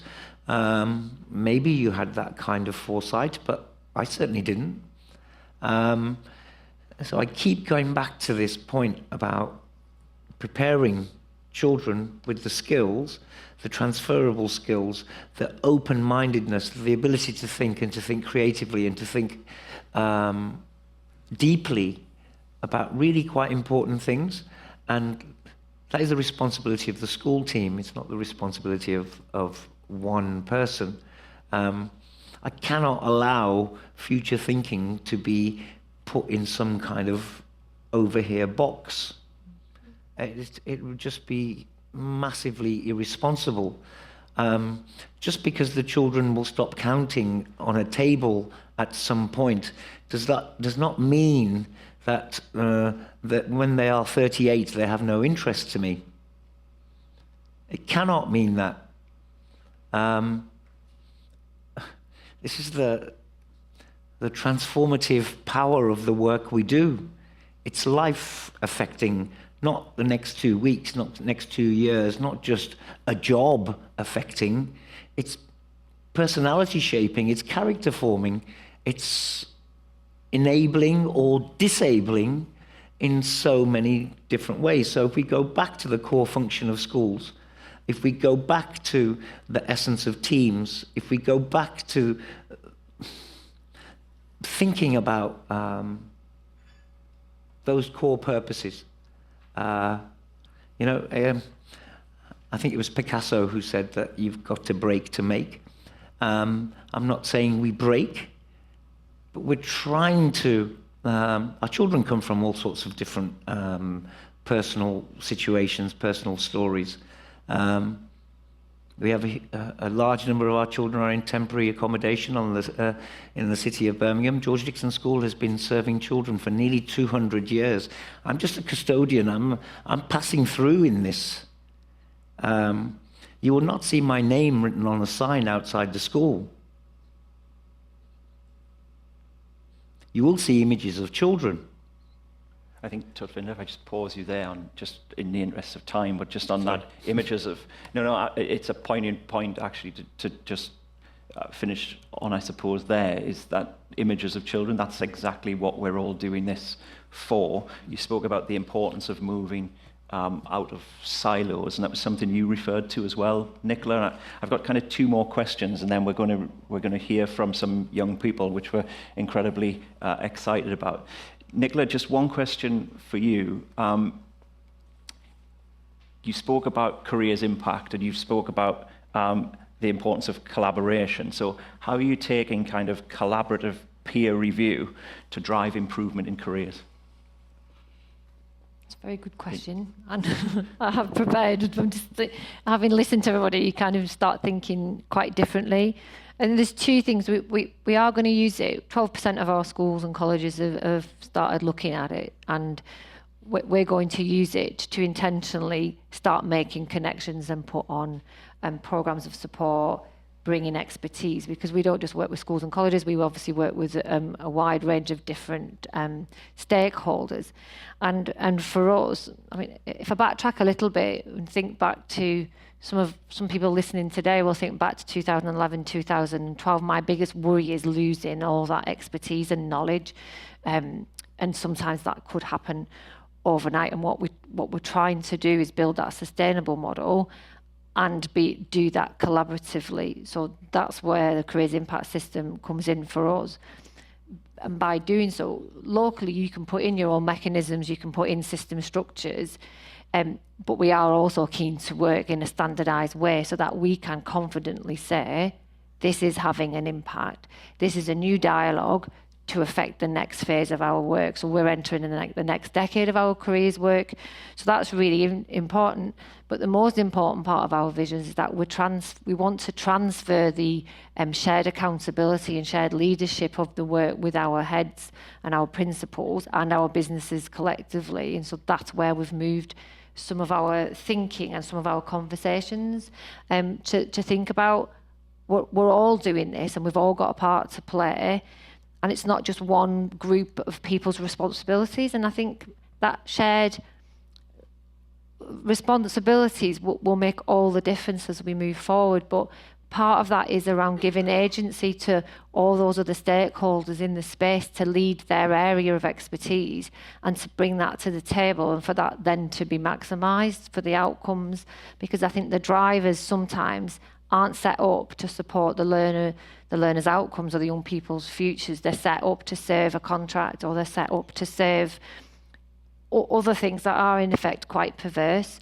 Maybe you had that kind of foresight, but I certainly didn't. So I keep going back to this point about preparing children with the skills, the transferable skills, the open-mindedness, the ability to think and to think creatively and to think deeply about really quite important things. And that is the responsibility of the school team. It's not the responsibility of one person. I cannot allow future thinking to be put in some kind of over here box. It would just be massively irresponsible. Just because the children will stop counting on a table at some point does not mean that that when they are 38 they have no interest to me. It cannot mean that. This is the transformative power of the work we do. It's life affecting, not the next 2 weeks, not the next 2 years, not just a job affecting. It's personality shaping, it's character forming, it's enabling or disabling in so many different ways. So if we go back to the core function of schools, if we go back to the essence of teams, if we go back to thinking about those core purposes, I think it was Picasso who said that you've got to break to make. I'm not saying we break, but we're trying to. Our children come from all sorts of different personal situations, personal stories. We have a large number of our children are in temporary accommodation in the city of Birmingham. George Dixon School has been serving children for nearly 200 years. I'm just a custodian. I'm passing through in this. You will not see my name written on a sign outside the school. You will see images of children. I think, Tutvinder, if I just pause you there, on just in the interest of time, but just on that images of, it's a poignant point actually to just finish on, I suppose, there, is that images of children, that's exactly what we're all doing this for. You spoke about the importance of moving out of silos, and that was something you referred to as well, Nicola. I've got kind of 2 more questions, and then we're going to hear from some young people, which we're incredibly excited about. Nicola, just one question for you. You spoke about careers impact, and you spoke about the importance of collaboration. So how are you taking kind of collaborative peer review to drive improvement in careers? It's a very good question, and I have prepared. I'm just having listened to everybody, you kind of start thinking quite differently. And there's 2 things we are going to use it. 12% of our schools and colleges have started looking at it, and we're going to use it to intentionally start making connections and put on programs of support, bringing expertise, because we don't just work with schools and colleges, we obviously work with a wide range of different stakeholders. And for us, I mean, if I backtrack a little bit and think back to some people listening today will think back to 2011, 2012, my biggest worry is losing all that expertise and knowledge. And sometimes that could happen overnight. And what we're trying to do is build that sustainable model and do that collaboratively. So that's where the careers impact system comes in for us. And by doing so, locally you can put in your own mechanisms, you can put in system structures, but we are also keen to work in a standardised way so that we can confidently say, this is having an impact. This is a new dialogue to affect the next phase of our work. So we're entering the next decade of our careers work. So that's really important. But the most important part of our vision is that we want to transfer the shared accountability and shared leadership of the work with our heads and our principals and our businesses collectively. And so that's where we've moved some of our thinking and some of our conversations to think about we're all doing this and we've all got a part to play. And it's not just one group of people's responsibilities. And I think that shared responsibilities will make all the difference as we move forward. But part of that is around giving agency to all those other stakeholders in the space to lead their area of expertise and to bring that to the table, and for that then to be maximised for the outcomes. Because I think the drivers sometimes aren't set up to support the learner's outcomes or the young people's futures. They're set up to serve a contract, or they're set up to serve other things that are in effect quite perverse.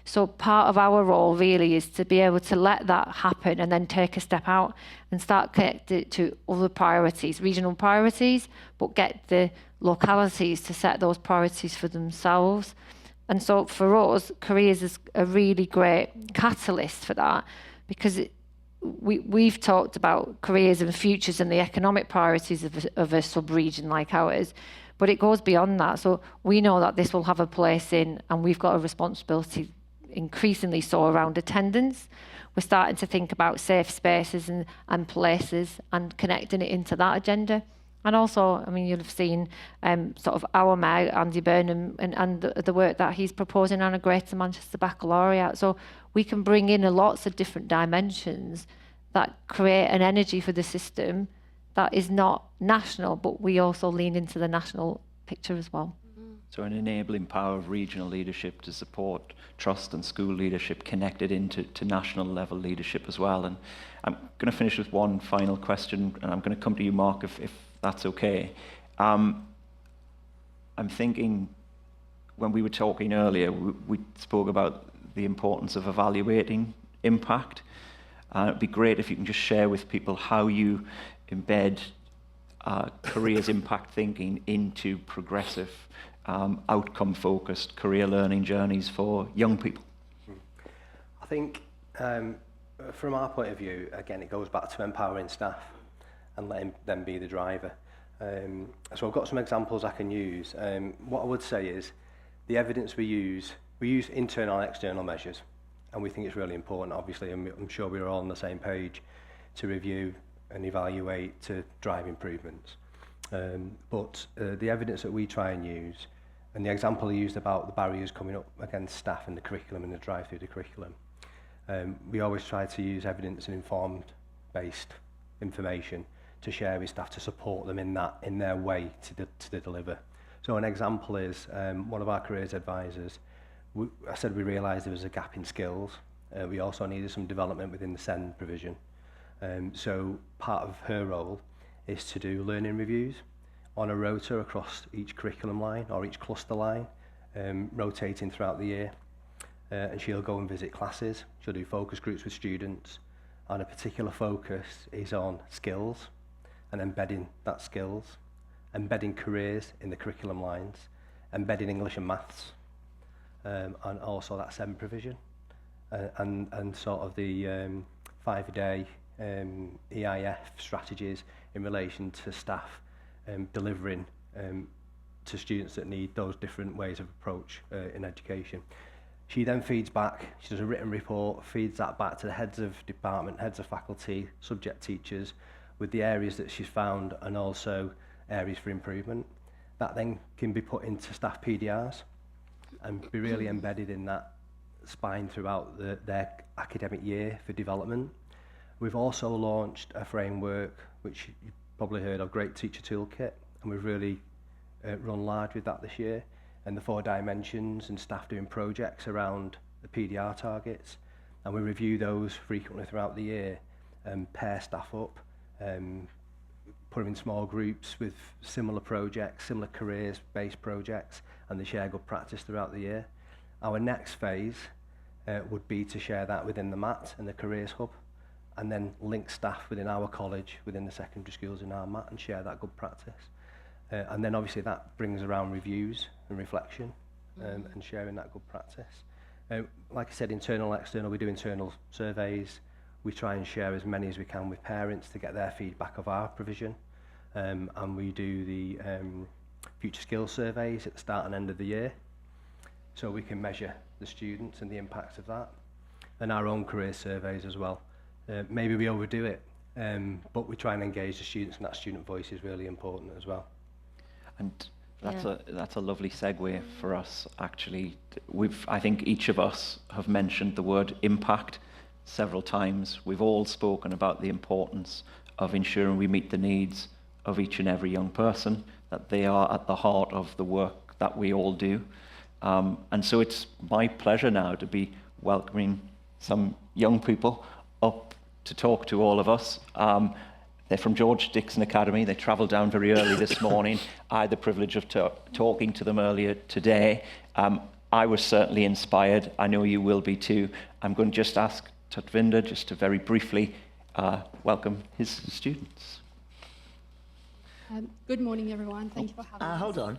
So part of our role really is to be able to let that happen and then take a step out and start connecting it to other priorities, regional priorities, but get the localities to set those priorities for themselves. And so for us, careers is a really great catalyst for that, because we've talked about careers and futures and the economic priorities of a sub-region like ours, but it goes beyond that. So we know that this will have a place in, and we've got a responsibility increasingly so around attendance. We're starting to think about safe spaces and places and connecting it into that agenda. And also, I mean, you'll have seen sort of our mayor, Andy Burnham, and the work that he's proposing on a Greater Manchester Baccalaureate. So we can bring in lots of different dimensions that create an energy for the system that is not national, but we also lean into the national picture as well. So an enabling power of regional leadership to support trust and school leadership connected into national level leadership as well. And I'm going to finish with one final question, and I'm going to come to you, Mark, if that's okay. I'm thinking, when we were talking earlier, we spoke about the importance of evaluating impact. It'd be great if you can just share with people how you embed careers impact thinking into progressive, outcome-focused career learning journeys for young people. I think from our point of view, again, it goes back to empowering staff and letting them be the driver. So I've got some examples I can use. What I would say is the evidence we use internal and external measures, and we think it's really important, obviously, and I'm sure we're all on the same page to review and evaluate to drive improvements. But the evidence that we try and use, and the example I used about the barriers coming up against staff and the curriculum and the drive through the curriculum, we always try to use evidence and informed-based information to share with staff to support them in their way to deliver. So an example is one of our careers advisors. I said we realised there was a gap in skills. We also needed some development within the SEND provision. So part of her role is to do learning reviews on a rota across each curriculum line or each cluster line, rotating throughout the year. And she'll go and visit classes. She'll do focus groups with students. And a particular focus is on skills and embedding that skills, embedding careers in the curriculum lines, embedding English and maths, and also that SEND provision, and sort of the 5-a-day EIF strategies in relation to staff delivering to students that need those different ways of approach in education. She then feeds back, she does a written report, feeds that back to the heads of department, heads of faculty, subject teachers, with the areas that she's found and also areas for improvement. That then can be put into staff PDRs and be really embedded in that spine throughout their academic year for development. We've also launched a framework, which you've probably heard of, Great Teacher Toolkit, and we've really run large with that this year, and the 4 dimensions and staff doing projects around the PDR targets, and we review those frequently throughout the year and pair staff up, put them in small groups with similar projects, similar careers-based projects, and they share good practice throughout the year. Our next phase would be to share that within the MAT and the Careers Hub, and then link staff within our college, within the secondary schools in our MAT, and share that good practice. And then obviously that brings around reviews and reflection and sharing that good practice. Like I said, internal, external, we do internal surveys. We try and share as many as we can with parents to get their feedback of our provision. And we do the future skills surveys at the start and end of the year, so we can measure the students and the impact of that. And our own career surveys as well. Maybe we overdo it, but we try and engage the students, and that student voice is really important as well. And that's a lovely segue for us, actually. I think each of us have mentioned the word impact several times. We've all spoken about the importance of ensuring we meet the needs of each and every young person, that they are at the heart of the work that we all do. And so it's my pleasure now to be welcoming some young people up to talk to all of us. They're from George Dixon Academy. They travelled down very early this morning. I had the privilege of talking to them earlier today. I was certainly inspired. I know you will be too. I'm going to just ask Tatvinder just to very briefly welcome his students. Good morning, everyone. Thank you for having us. Hold on.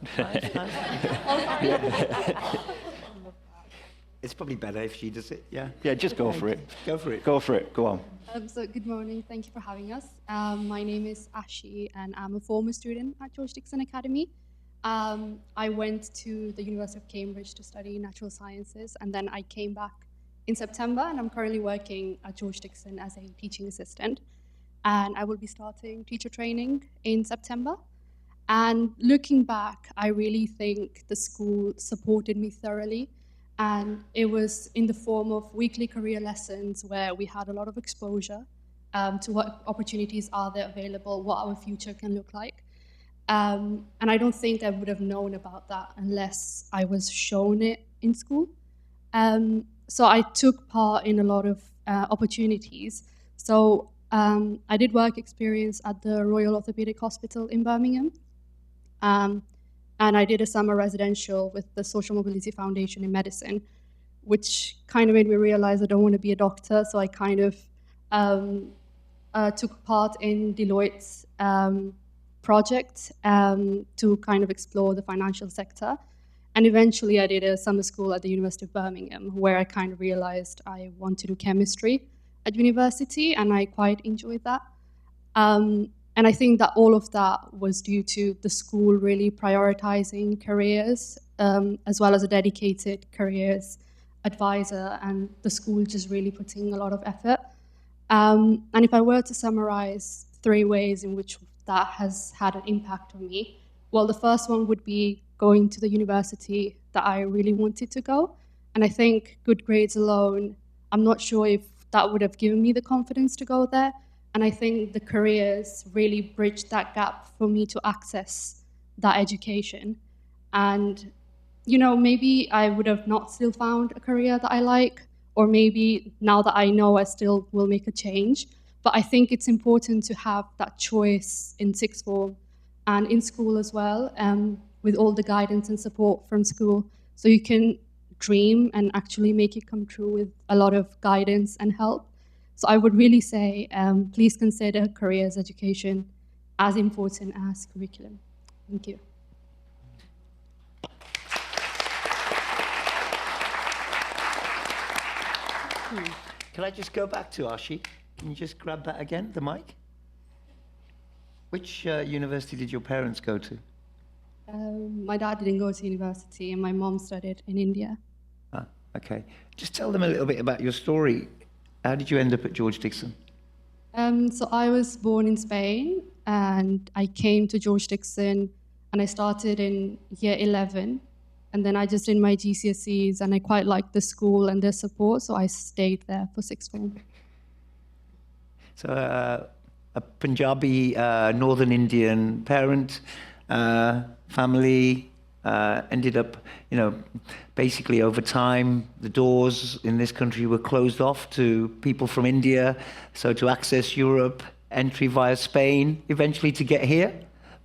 It's probably better if she does it, yeah? Yeah, just go for it. Go for it. Go for it. Go on. So good morning. Thank you for having us. My name is Ashi, and I'm a former student at George Dixon Academy. I went to the University of Cambridge to study natural sciences, and then I came back in September, and I'm currently working at George Dixon as a teaching assistant. And I will be starting teacher training in September. And looking back, I really think the school supported me thoroughly. And it was in the form of weekly career lessons where we had a lot of exposure to what opportunities are there available, what our future can look like. And I don't think I would have known about that unless I was shown it in school. So I took part in a lot of opportunities. So I did work experience at the Royal Orthopaedic Hospital in Birmingham. And I did a summer residential with the Social Mobility Foundation in medicine, which kind of made me realize I don't want to be a doctor. So I kind of took part in Deloitte's project to kind of explore the financial sector. And eventually I did a summer school at the University of Birmingham, where I kind of realized I want to do chemistry at university, and I quite enjoyed that. And I think that all of that was due to the school really prioritizing careers, as well as a dedicated careers advisor, and the school just really putting a lot of effort. And if I were to summarize 3 ways in which that has had an impact on me, well, the first one would be going to the university that I really wanted to go. And I think good grades alone, I'm not sure if that would have given me the confidence to go there. And I think the careers really bridged that gap for me to access that education. And, you know, maybe I would have not still found a career that I like, or maybe now that I know I still will make a change. But I think it's important to have that choice in sixth form and in school as well, with all the guidance and support from school. So you can dream and actually make it come true with a lot of guidance and help. So I would really say, please consider careers education as important as curriculum. Thank you. Can I just go back to Archie? Can you just grab that again, the mic? Which university did your parents go to? My dad didn't go to university, and my mom studied in India. Ah, okay. Just tell them a little bit about your story. How did you end up at George Dixon? So I was born in Spain, and I came to George Dixon, and I started in year 11. And then I just did my GCSEs, and I quite liked the school and their support, so I stayed there for sixth form. So a Punjabi, Northern Indian parent, family, ended up, you know, basically over time, the doors in this country were closed off to people from India. So to access Europe, entry via Spain, eventually to get here,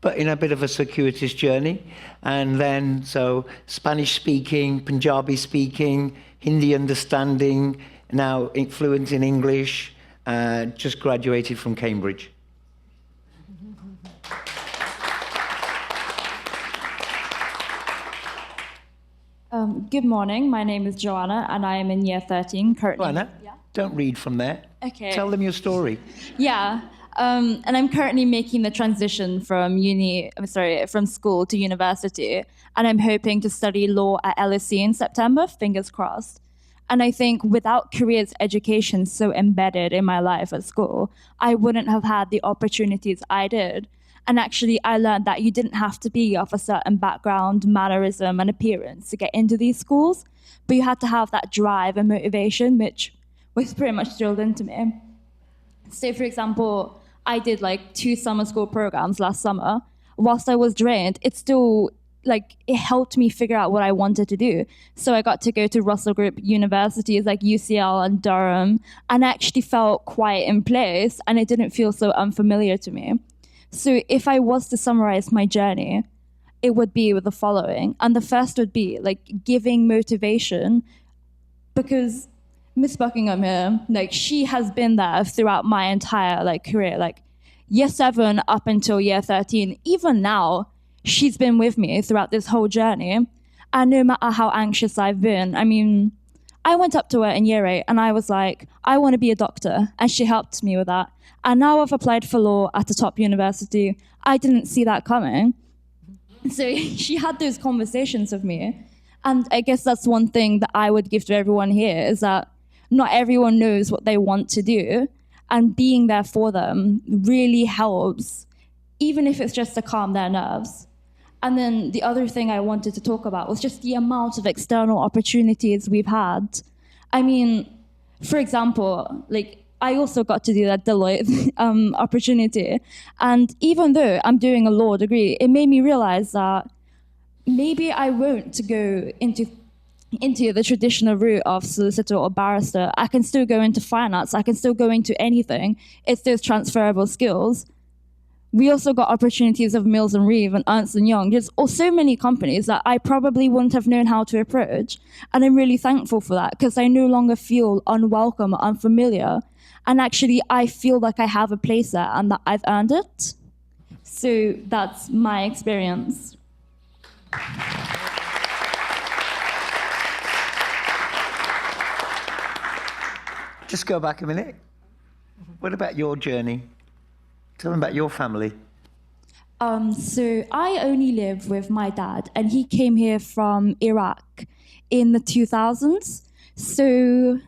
but in a bit of a circuitous journey. And then, so Spanish speaking, Punjabi speaking, Hindi understanding, now fluent in English, just graduated from Cambridge. Good morning. My name is Joanna, and I am in year 13 currently. Joanna, don't read from there. Okay. Tell them your story. Yeah. And I'm currently making the transition from from school to university, and I'm hoping to study law at LSE in September, fingers crossed. And I think without careers education so embedded in my life at school, I wouldn't have had the opportunities I did. And actually, I learned that you didn't have to be of a certain background, mannerism, and appearance to get into these schools, but you had to have that drive and motivation, which was pretty much drilled into me. So, for example, I did like 2 summer school programs last summer. Whilst I was drained, it still, it helped me figure out what I wanted to do. So I got to go to Russell Group universities like UCL and Durham, and I actually felt quite in place, and it didn't feel so unfamiliar to me. So if I was to summarize my journey, it would be with the following. And the first would be giving motivation, because Miss Buckingham here, she has been there throughout my entire career, year 7 up until year 13. Even now, she's been with me throughout this whole journey. And no matter how anxious I've been, I went up to her in year 8 and I was like, I want to be a doctor. And she helped me with that. And now I've applied for law at a top university. I didn't see that coming. So she had those conversations with me. And I guess that's one thing that I would give to everyone here is that not everyone knows what they want to do. And being there for them really helps, even if it's just to calm their nerves. And then the other thing I wanted to talk about was just the amount of external opportunities we've had. I mean, for example, like I also got to do that Deloitte opportunity. And even though I'm doing a law degree, it made me realize that maybe I won't go into the traditional route of solicitor or barrister. I can still go into finance. I can still go into anything. It's those transferable skills. We also got opportunities of Mills and Reeve and Ernst & Young. There's so many companies that I probably wouldn't have known how to approach. And I'm really thankful for that because I no longer feel unwelcome or unfamiliar. And actually, I feel like I have a place there and that I've earned it. So that's my experience. Just go back a minute. What about your journey? Tell them about your family. So I only live with my dad, and he came here from Iraq in the 2000s. So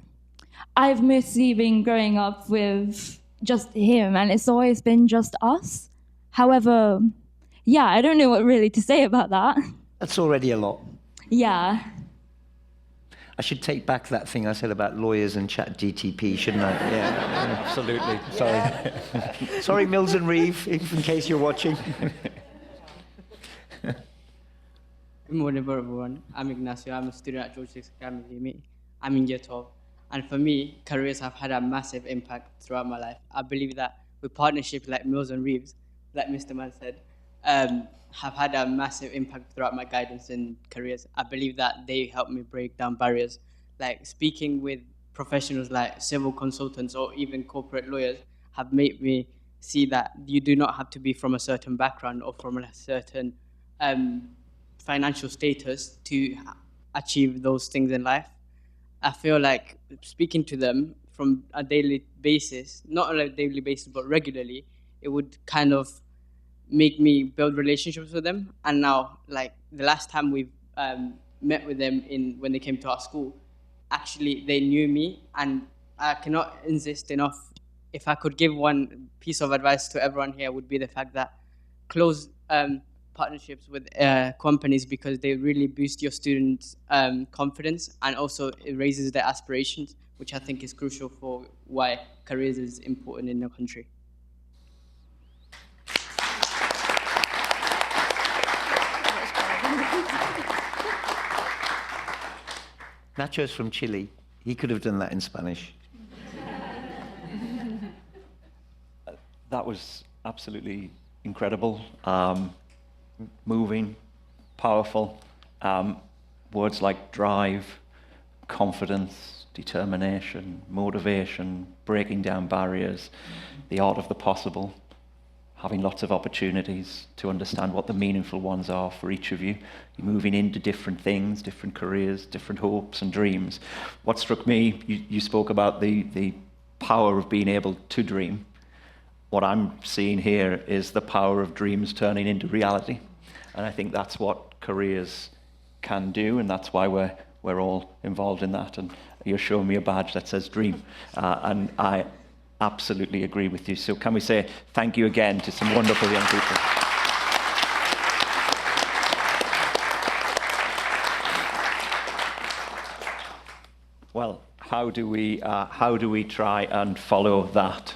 I've mostly been growing up with just him, and it's always been just us. However, yeah, I don't know what really to say about that. That's already a lot. Yeah. I should take back that thing I said about lawyers and ChatGTP, shouldn't I? Yeah, Absolutely. sorry. Sorry, Mills and Reeve, if in case you're watching. Good morning, everyone. I'm Ignacio. I'm a student at George VI Academy. I'm in year 12. And for me, careers have had a massive impact throughout my life. I believe that with partnerships like Mills and Reeves, like Mr. Man said, have had a massive impact throughout my guidance in careers. I believe that they help me break down barriers. Like speaking with professionals like civil consultants or even corporate lawyers have made me see that you do not have to be from a certain background or from a certain financial status to achieve those things in life. I feel like speaking to them from a daily basis, not on a daily basis, but regularly, it would kind of make me build relationships with them. And now, like the last time we've met with them when they came to our school, actually they knew me, and I cannot insist enough. If I could give one piece of advice to everyone here, would be the fact that close partnerships with companies, because they really boost your students' confidence, and also it raises their aspirations, which I think is crucial for why careers is important in your country. Nacho's from Chile. He could have done that in Spanish. That was absolutely incredible, moving, powerful. Words like drive, confidence, determination, motivation, breaking down barriers, the art of the possible, having lots of opportunities to understand what the meaningful ones are for each of you. You're moving into different things, different careers, different hopes and dreams. What struck me, you spoke about the power of being able to dream. What I'm seeing here is the power of dreams turning into reality. And I think that's what careers can do, and that's why we're all involved in that. And you're showing me a badge that says dream. And I absolutely agree with you. So can we say thank you again to some wonderful young people? Well, how do we try and follow that?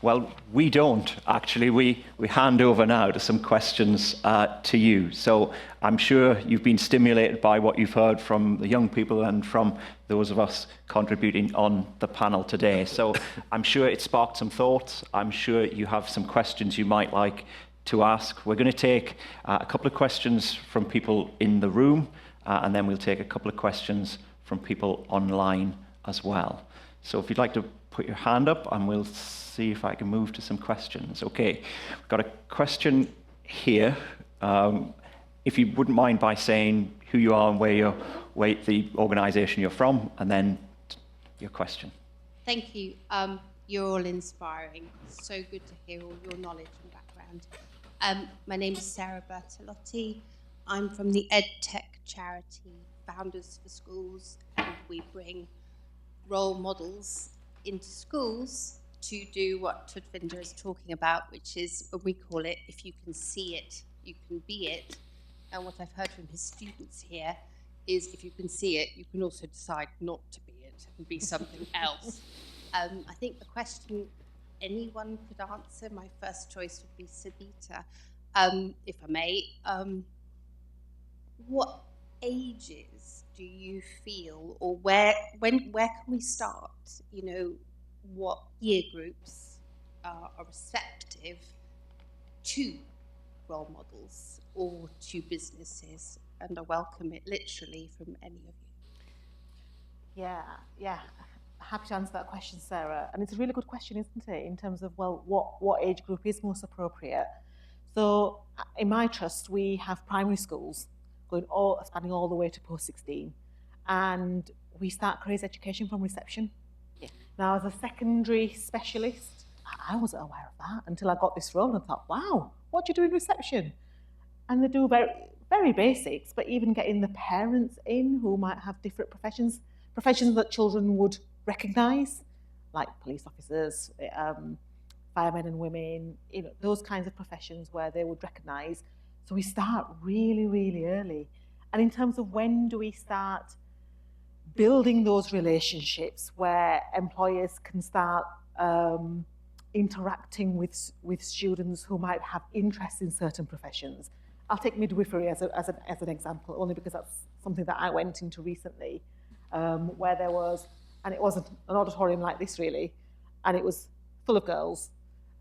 Well, we don't, actually. We hand over now to some questions to you. So I'm sure you've been stimulated by what you've heard from the young people and from those of us contributing on the panel today. So I'm sure it sparked some thoughts. I'm sure you have some questions you might like to ask. We're going to take a couple of questions from people in the room, and then we'll take a couple of questions from people online as well. So if you'd like to put your hand up, and we'll see if I can move to some questions. Okay, we've got a question here. If you wouldn't mind by saying who you are and where the organisation you're from, and then your question. Thank you. You're all inspiring. So good to hear all your knowledge and background. My name is Sarah Bertolotti. I'm from the EdTech charity Founders for Schools, and we bring role models into schools to do what Tudvinder is talking about, which is, we call it, if you can see it, you can be it. And what I've heard from his students here is, if you can see it, you can also decide not to be it and be something else. I think the question anyone could answer, my first choice would be Sabita, if I may. What ages do you feel, or where can we start? You know, what year groups are receptive to role models or to businesses? And I welcome it literally from any of you. Yeah. Happy to answer that question, Sarah. And it's a really good question, isn't it, in terms of, well, what age group is most appropriate? So in my trust, we have primary schools spanning all the way to post-16. And we start careers education from reception. Yeah. Now, as a secondary specialist, I wasn't aware of that until I got this role and I thought, wow, what do you do in reception? And they do very, very basics, but even getting the parents in who might have different professions that children would recognise, like police officers, firemen and women, you know, those kinds of professions where they would recognise. So we start really, really early. And in terms of when do we start building those relationships where employers can start interacting with students who might have interest in certain professions. I'll take midwifery as an example, only because that's something that I went into recently, where there was, and it wasn't an auditorium like this really, and it was full of girls,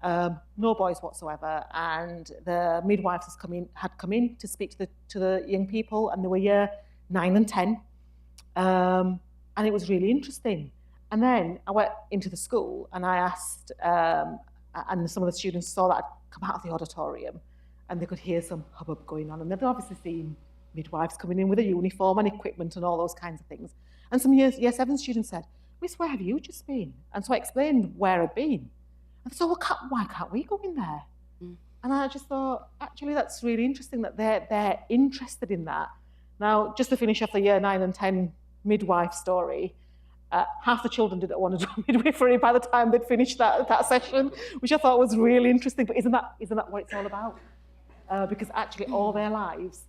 no boys whatsoever, and the midwives had come in to speak to the young people, and they were year 9 and 10, and it was really interesting. And then I went into the school and I asked, and some of the students saw that I'd come out of the auditorium, and they could hear some hubbub going on, and they'd obviously seen midwives coming in with a uniform and equipment and all those kinds of things. And some year 7 students said, "Miss, where have you just been?" And so I explained where I'd been. And so, why can't we go in there? Mm. And I just thought, actually, that's really interesting that they're interested in that. Now, just to finish off the year 9 and 10 midwife story, half the children didn't want to do midwifery by the time they'd finished that session, which I thought was really interesting. But isn't that what it's all about? Because actually, all their lives,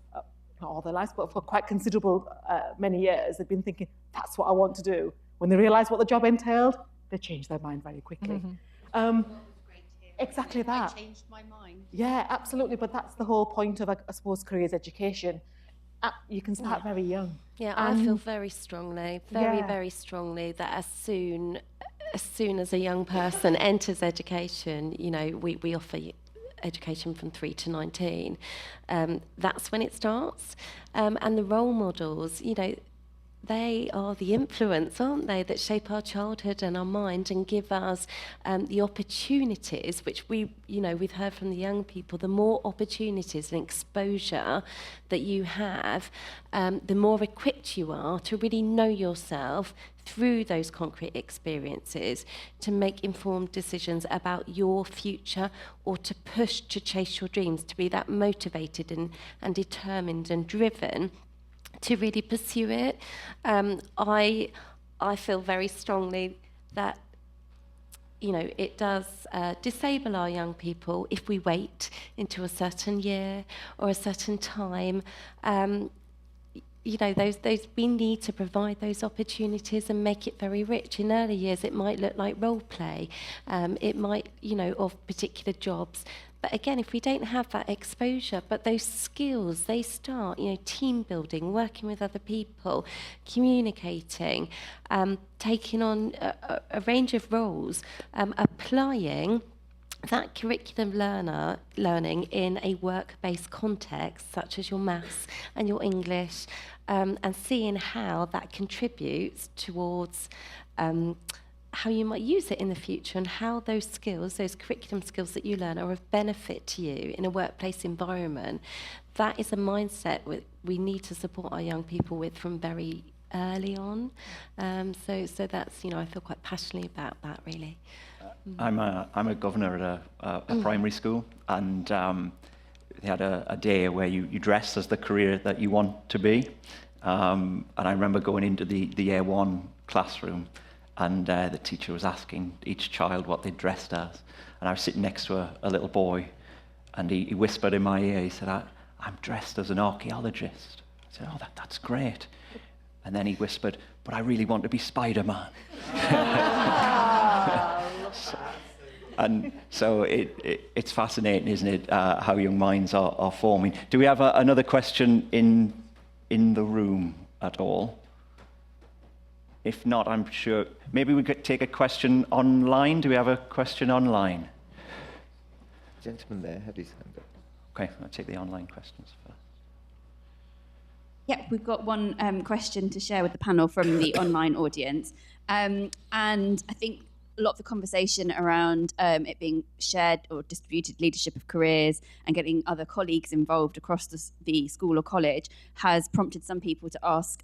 not all their lives, but for quite considerable many years, they've been thinking, that's what I want to do. When they realised what the job entailed, they changed their mind very quickly. Mm-hmm. Exactly that. I changed my mind. Yeah, absolutely. But that's the whole point of, I suppose, careers education. You can start very young. Yeah, I feel very strongly, very strongly that as soon as a young person enters education, you know, we offer education from 3 to 19. That's when it starts. And the role models, you know, they are the influence, aren't they, that shape our childhood and our mind and give us the opportunities, which we've heard from the young people, the more opportunities and exposure that you have, the more equipped you are to really know yourself through those concrete experiences to make informed decisions about your future or to push to chase your dreams, to be that motivated and determined and driven to really pursue it. I feel very strongly that, you know, it does disable our young people if we wait into a certain year or a certain time. You know, those we need to provide those opportunities and make it very rich. In early years, it might look like role play. It might, you know, of particular jobs. But again, if we don't have that exposure, but those skills, they start, you know, team building, working with other people, communicating, taking on a range of roles, applying that curriculum learning in a work-based context, such as your maths and your English, and seeing how that contributes towards how you might use it in the future and how those skills, those curriculum skills that you learn are of benefit to you in a workplace environment. That is a mindset we need to support our young people with from very early on. So that's, you know, I feel quite passionately about that, really. I'm a governor at a primary school, and they had a day where you dress as the career that you want to be. And I remember going into the year one classroom, and the teacher was asking each child what they dressed as. And I was sitting next to a little boy, and he whispered in my ear, he said, I'm dressed as an archaeologist. I said, oh, that's great. And then he whispered, but I really want to be Spider-Man. And so it's fascinating, isn't it, how young minds are forming. Do we have another question in the room at all? If not, I'm sure maybe we could take a question online. Do we have a question online? Gentleman there had his hand up. Okay, I'll take the online questions first. Yep, we've got one question to share with the panel from the online audience. And I think a lot of the conversation around it being shared or distributed leadership of careers and getting other colleagues involved across the school or college has prompted some people to ask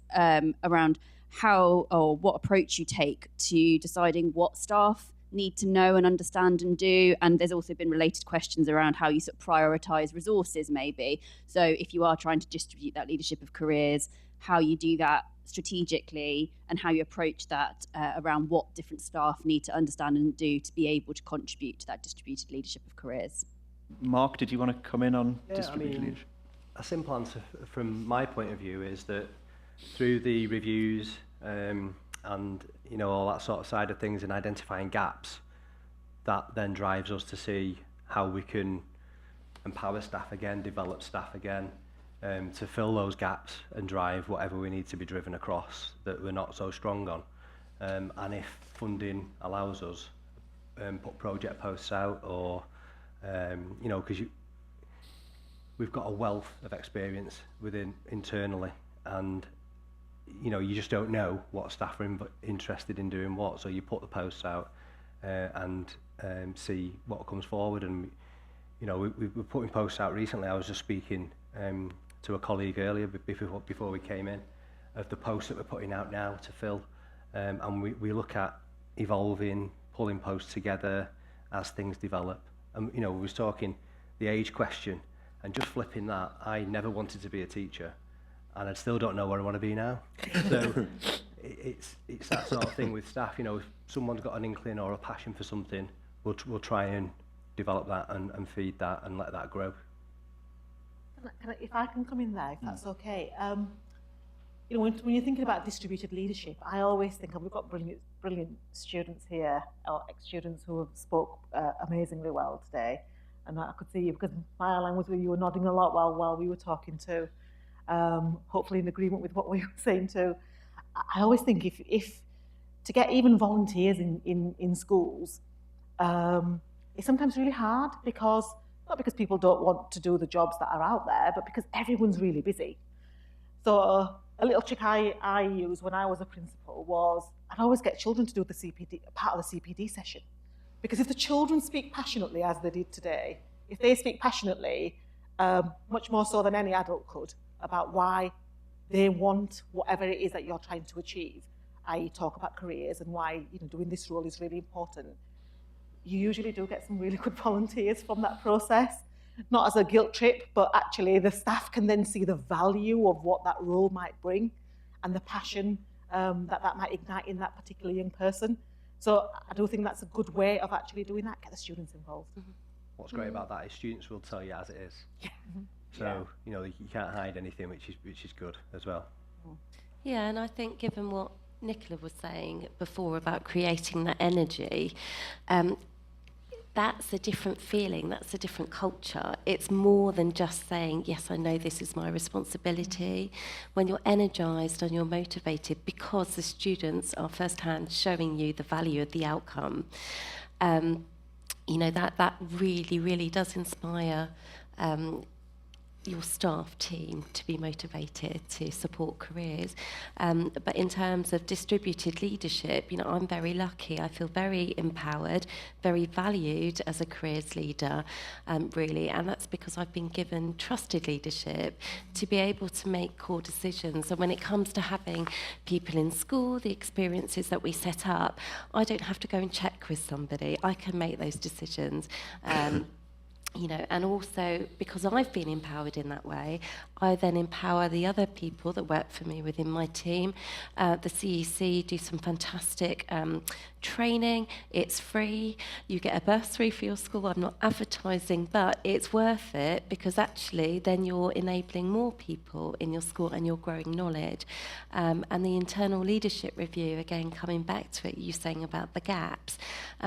around how or what approach you take to deciding what staff need to know and understand and do. And there's also been related questions around how you sort of prioritise resources maybe. So if you are trying to distribute that leadership of careers, how you do that strategically and how you approach that around what different staff need to understand and do to be able to contribute to that distributed leadership of careers. Mark, did you want to come in on distributed leadership? A simple answer from my point of view is that through the reviews and all that sort of side of things and identifying gaps, that then drives us to see how we can empower staff again, develop staff again, to fill those gaps and drive whatever we need to be driven across that we're not so strong on. And if funding allows us, put project posts out or, because we've got a wealth of experience internally, and you just don't know what staff are interested in doing what, so you put the posts out and see what comes forward. And we're putting posts out recently. I was just speaking to a colleague earlier before we came in of the posts that we're putting out now to fill, and we look at evolving, pulling posts together as things develop. And we was talking the age question, and just flipping that, I never wanted to be a teacher, and I still don't know where I want to be now. So it's that sort of thing with staff. If someone's got an inkling or a passion for something, we'll try and develop that and feed that and let that grow. If I can come in there, if that's okay. When you're thinking about distributed leadership, I always think, and we've got brilliant students here, or ex-students who have spoke amazingly well today, and I could see you, because my line was where you were nodding a lot while we were talking too, hopefully in agreement with what we were saying too. I always think if to get even volunteers in schools, it's sometimes really hard, not because people don't want to do the jobs that are out there, but because everyone's really busy. So a little trick I used when I was a principal was I'd always get children to do the CPD, part of the CPD session. Because if the children speak passionately, as they did today, if they speak passionately, much more so than any adult could, about why they want whatever it is that you're trying to achieve, i.e. talk about careers and why doing this role is really important, you usually do get some really good volunteers from that process. Not as a guilt trip, but actually the staff can then see the value of what that role might bring and the passion that might ignite in that particular young person. So I do think that's a good way of actually doing that, get the students involved. Mm-hmm. What's great about that is students will tell you as it is. Yeah. So, you can't hide anything, which is good as well. Yeah, and I think given what Nicola was saying before about creating that energy, that's a different feeling, that's a different culture. It's more than just saying, yes, I know this is my responsibility. When you're energised and you're motivated because the students are firsthand showing you the value of the outcome, that really, really does inspire your staff team to be motivated to support careers. But in terms of distributed leadership, I'm very lucky. I feel very empowered, very valued as a careers leader, really. And that's because I've been given trusted leadership to be able to make core decisions. And when it comes to having people in school, the experiences that we set up, I don't have to go and check with somebody. I can make those decisions. You know, and also because I've been empowered in that way, I then empower the other people that work for me within my team. The CEC do some fantastic training. It's free. You get a bursary for your school. I'm not advertising, but it's worth it because actually then you're enabling more people in your school and you're growing knowledge. And the internal leadership review, again, coming back to it, you saying about the gaps.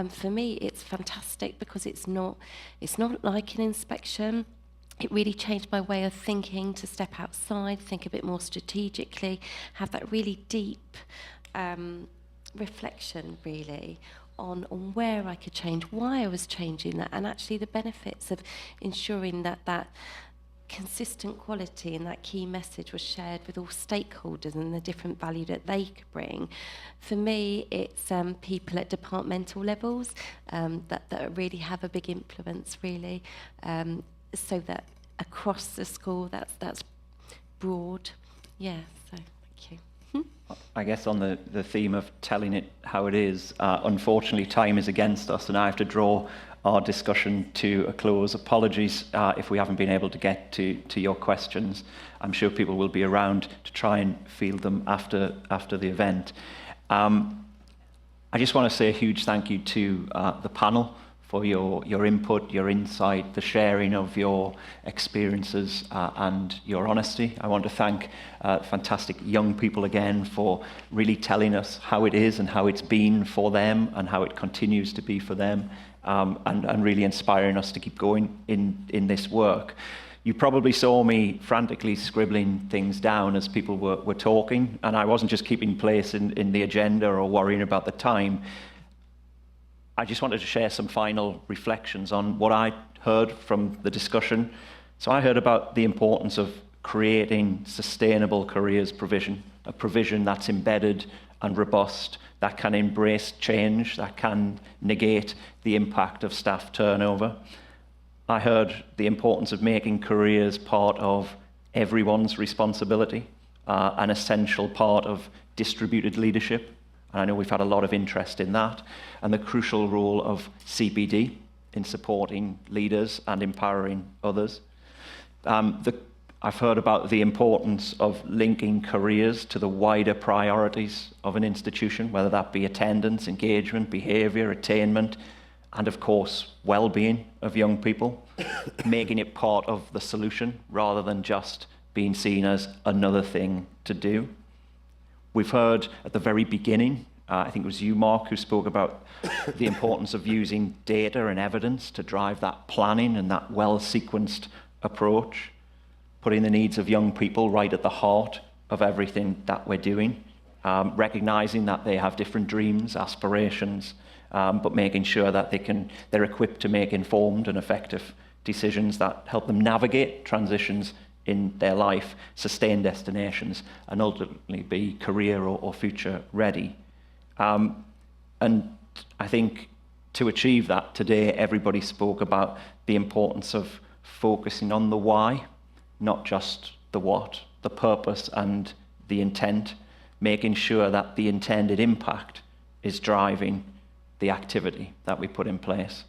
For me, it's fantastic because it's not like an inspection. It really changed my way of thinking to step outside, think a bit more strategically, have that really deep reflection, really, on where I could change, why I was changing that, and actually the benefits of ensuring that consistent quality and that key message was shared with all stakeholders and the different value that they could bring. For me, it's people at departmental levels that really have a big influence, really, so that across the school, that's broad. Yeah, so thank you. I guess on the theme of telling it how it is, unfortunately time is against us and I have to draw our discussion to a close. Apologies if we haven't been able to get to your questions. I'm sure people will be around to try and field them after the event. I just want to say a huge thank you to the panel for your input, your insight, the sharing of your experiences and your honesty. I want to thank fantastic young people again for really telling us how it is and how it's been for them and how it continues to be for them, and really inspiring us to keep going in this work. You probably saw me frantically scribbling things down as people were talking, and I wasn't just keeping place in the agenda or worrying about the time. I just wanted to share some final reflections on what I heard from the discussion. So I heard about the importance of creating sustainable careers provision, a provision that's embedded and robust, that can embrace change, that can negate the impact of staff turnover. I heard the importance of making careers part of everyone's responsibility, an essential part of distributed leadership. And I know we've had a lot of interest in that, and the crucial role of CPD in supporting leaders and empowering others. I've heard about the importance of linking careers to the wider priorities of an institution, whether that be attendance, engagement, behaviour, attainment, and of course, well-being of young people, making it part of the solution rather than just being seen as another thing to do. We've heard at the very beginning, I think it was you, Mark, who spoke about the importance of using data and evidence to drive that planning and that well-sequenced approach, putting the needs of young people right at the heart of everything that we're doing, recognising that they have different dreams, aspirations, but making sure that they're equipped to make informed and effective decisions that help them navigate transitions in their life, sustain destinations, and ultimately be career or future ready. And I think to achieve that today, everybody spoke about the importance of focusing on the why, not just the what, the purpose and the intent, making sure that the intended impact is driving the activity that we put in place.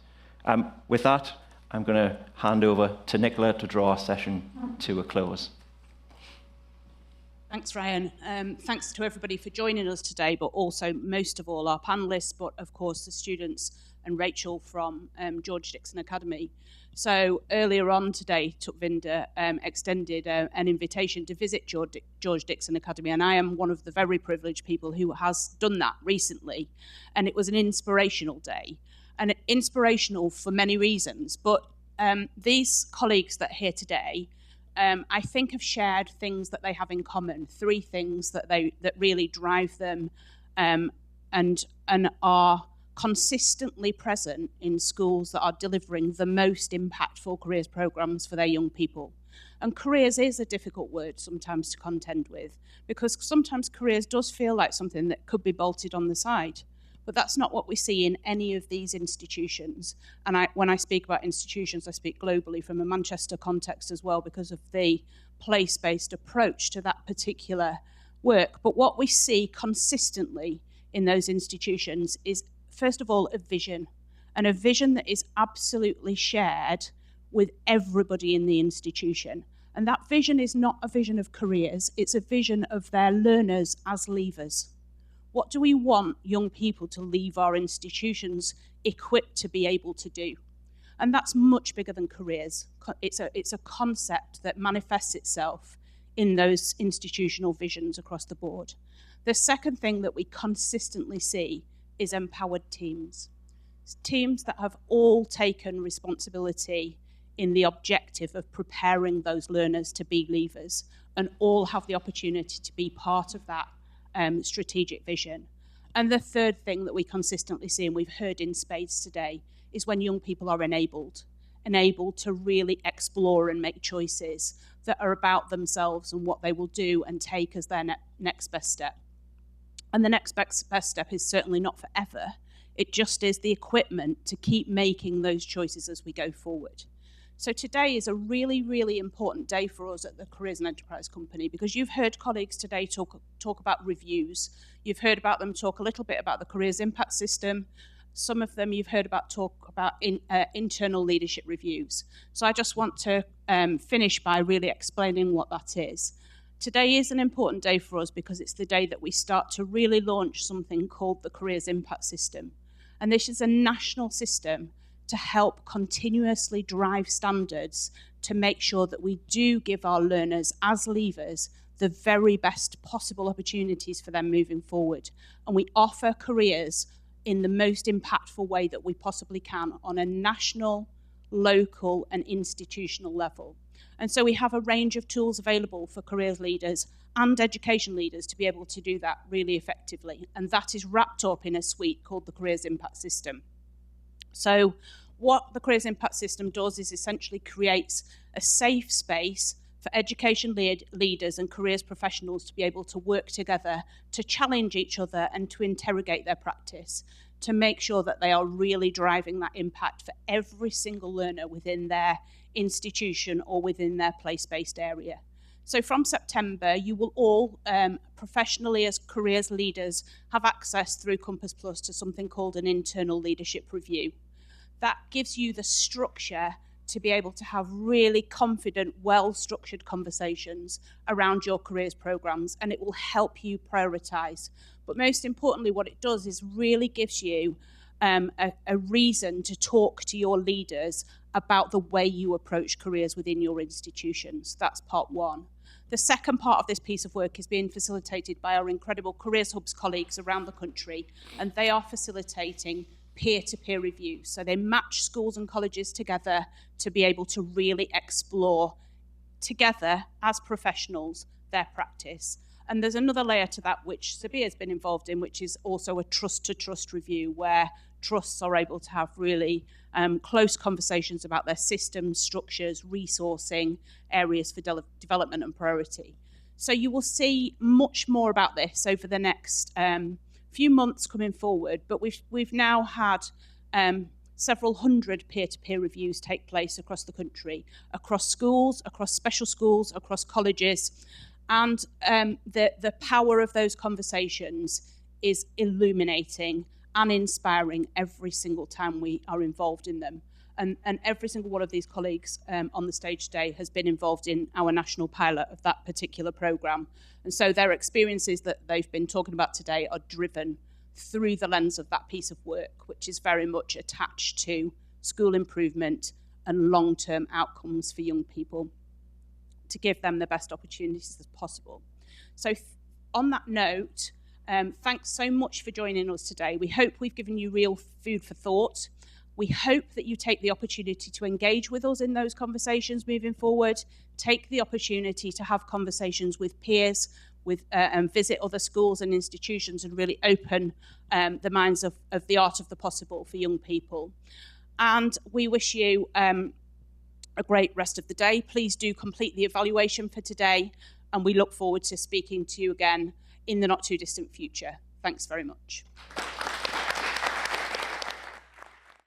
With that, I'm going to hand over to Nicola to draw our session to a close. Thanks, Ryan. Thanks to everybody for joining us today, but also most of all our panellists, but of course the students and Rachel from George Dixon Academy. So earlier on today, Tukvinder extended an invitation to visit George Dixon Academy, and I am one of the very privileged people who has done that recently. And it was an inspirational day, and inspirational for many reasons. But these colleagues that are here today, I think have shared things that they have in common, 3 things that really drive them and are consistently present in schools that are delivering the most impactful careers programs for their young people. And careers is a difficult word sometimes to contend with, because sometimes careers does feel like something that could be bolted on the side. But that's not what we see in any of these institutions. And when I speak about institutions, I speak globally from a Manchester context as well, because of the place-based approach to that particular work. But what we see consistently in those institutions is, first of all, a vision, and a vision that is absolutely shared with everybody in the institution. And that vision is not a vision of careers, it's a vision of their learners as leavers. What do we want young people to leave our institutions equipped to be able to do? And that's much bigger than careers. It's a concept that manifests itself in those institutional visions across the board. The second thing that we consistently see is empowered teams. Teams that have all taken responsibility in the objective of preparing those learners to be leavers, and all have the opportunity to be part of that strategic vision. And the third thing that we consistently see, and we've heard in spades today, is when young people are enabled to really explore and make choices that are about themselves and what they will do and take as their next best step. And the next best step is certainly not forever. It just is the equipment to keep making those choices as we go forward. So today is a really, really important day for us at the Careers and Enterprise Company, because you've heard colleagues today talk about reviews. You've heard about them talk a little bit about the Careers Impact System. Some of them you've heard talk about internal leadership reviews. So I just want to finish by really explaining what that is. Today is an important day for us because it's the day that we start to really launch something called the Careers Impact System. And this is a national system to help continuously drive standards to make sure that we do give our learners as leavers the very best possible opportunities for them moving forward. And we offer careers in the most impactful way that we possibly can on a national, local and institutional level. And so we have a range of tools available for careers leaders and education leaders to be able to do that really effectively. And that is wrapped up in a suite called the Careers Impact System. So what the Careers Impact System does is essentially creates a safe space for education leaders and careers professionals to be able to work together, to challenge each other and to interrogate their practice, to make sure that they are really driving that impact for every single learner within their institution or within their place-based area. So from September, you will all professionally as careers leaders have access through Compass Plus to something called an internal leadership review. That gives you the structure to be able to have really confident, well-structured conversations around your careers programs, and it will help you prioritize. But most importantly, what it does is really gives you a reason to talk to your leaders about the way you approach careers within your institutions. That's part one. The second part of this piece of work is being facilitated by our incredible Careers Hubs colleagues around the country, and they are facilitating peer-to-peer reviews. So they match schools and colleges together to be able to really explore together as professionals their practice. And there's another layer to that which Sabia's been involved in, which is also a trust-to-trust review, where trusts are able to have really close conversations about their systems, structures, resourcing, areas for development and priority. So you will see much more about this over the next few months coming forward, but we've now had several hundred peer-to-peer reviews take place across the country, across schools, across special schools, across colleges, and the power of those conversations is illuminating and inspiring every single time we are involved in them. And every single one of these colleagues on the stage today has been involved in our national pilot of that particular programme. And so their experiences that they've been talking about today are driven through the lens of that piece of work, which is very much attached to school improvement and long-term outcomes for young people to give them the best opportunities as possible. So on that note, thanks so much for joining us today. We hope we've given you real food for thought. We hope that you take the opportunity to engage with us in those conversations moving forward, take the opportunity to have conversations with peers, and visit other schools and institutions and really open the minds of the art of the possible for young people. And we wish you a great rest of the day. Please do complete the evaluation for today, and we look forward to speaking to you again in the not too distant future. Thanks very much.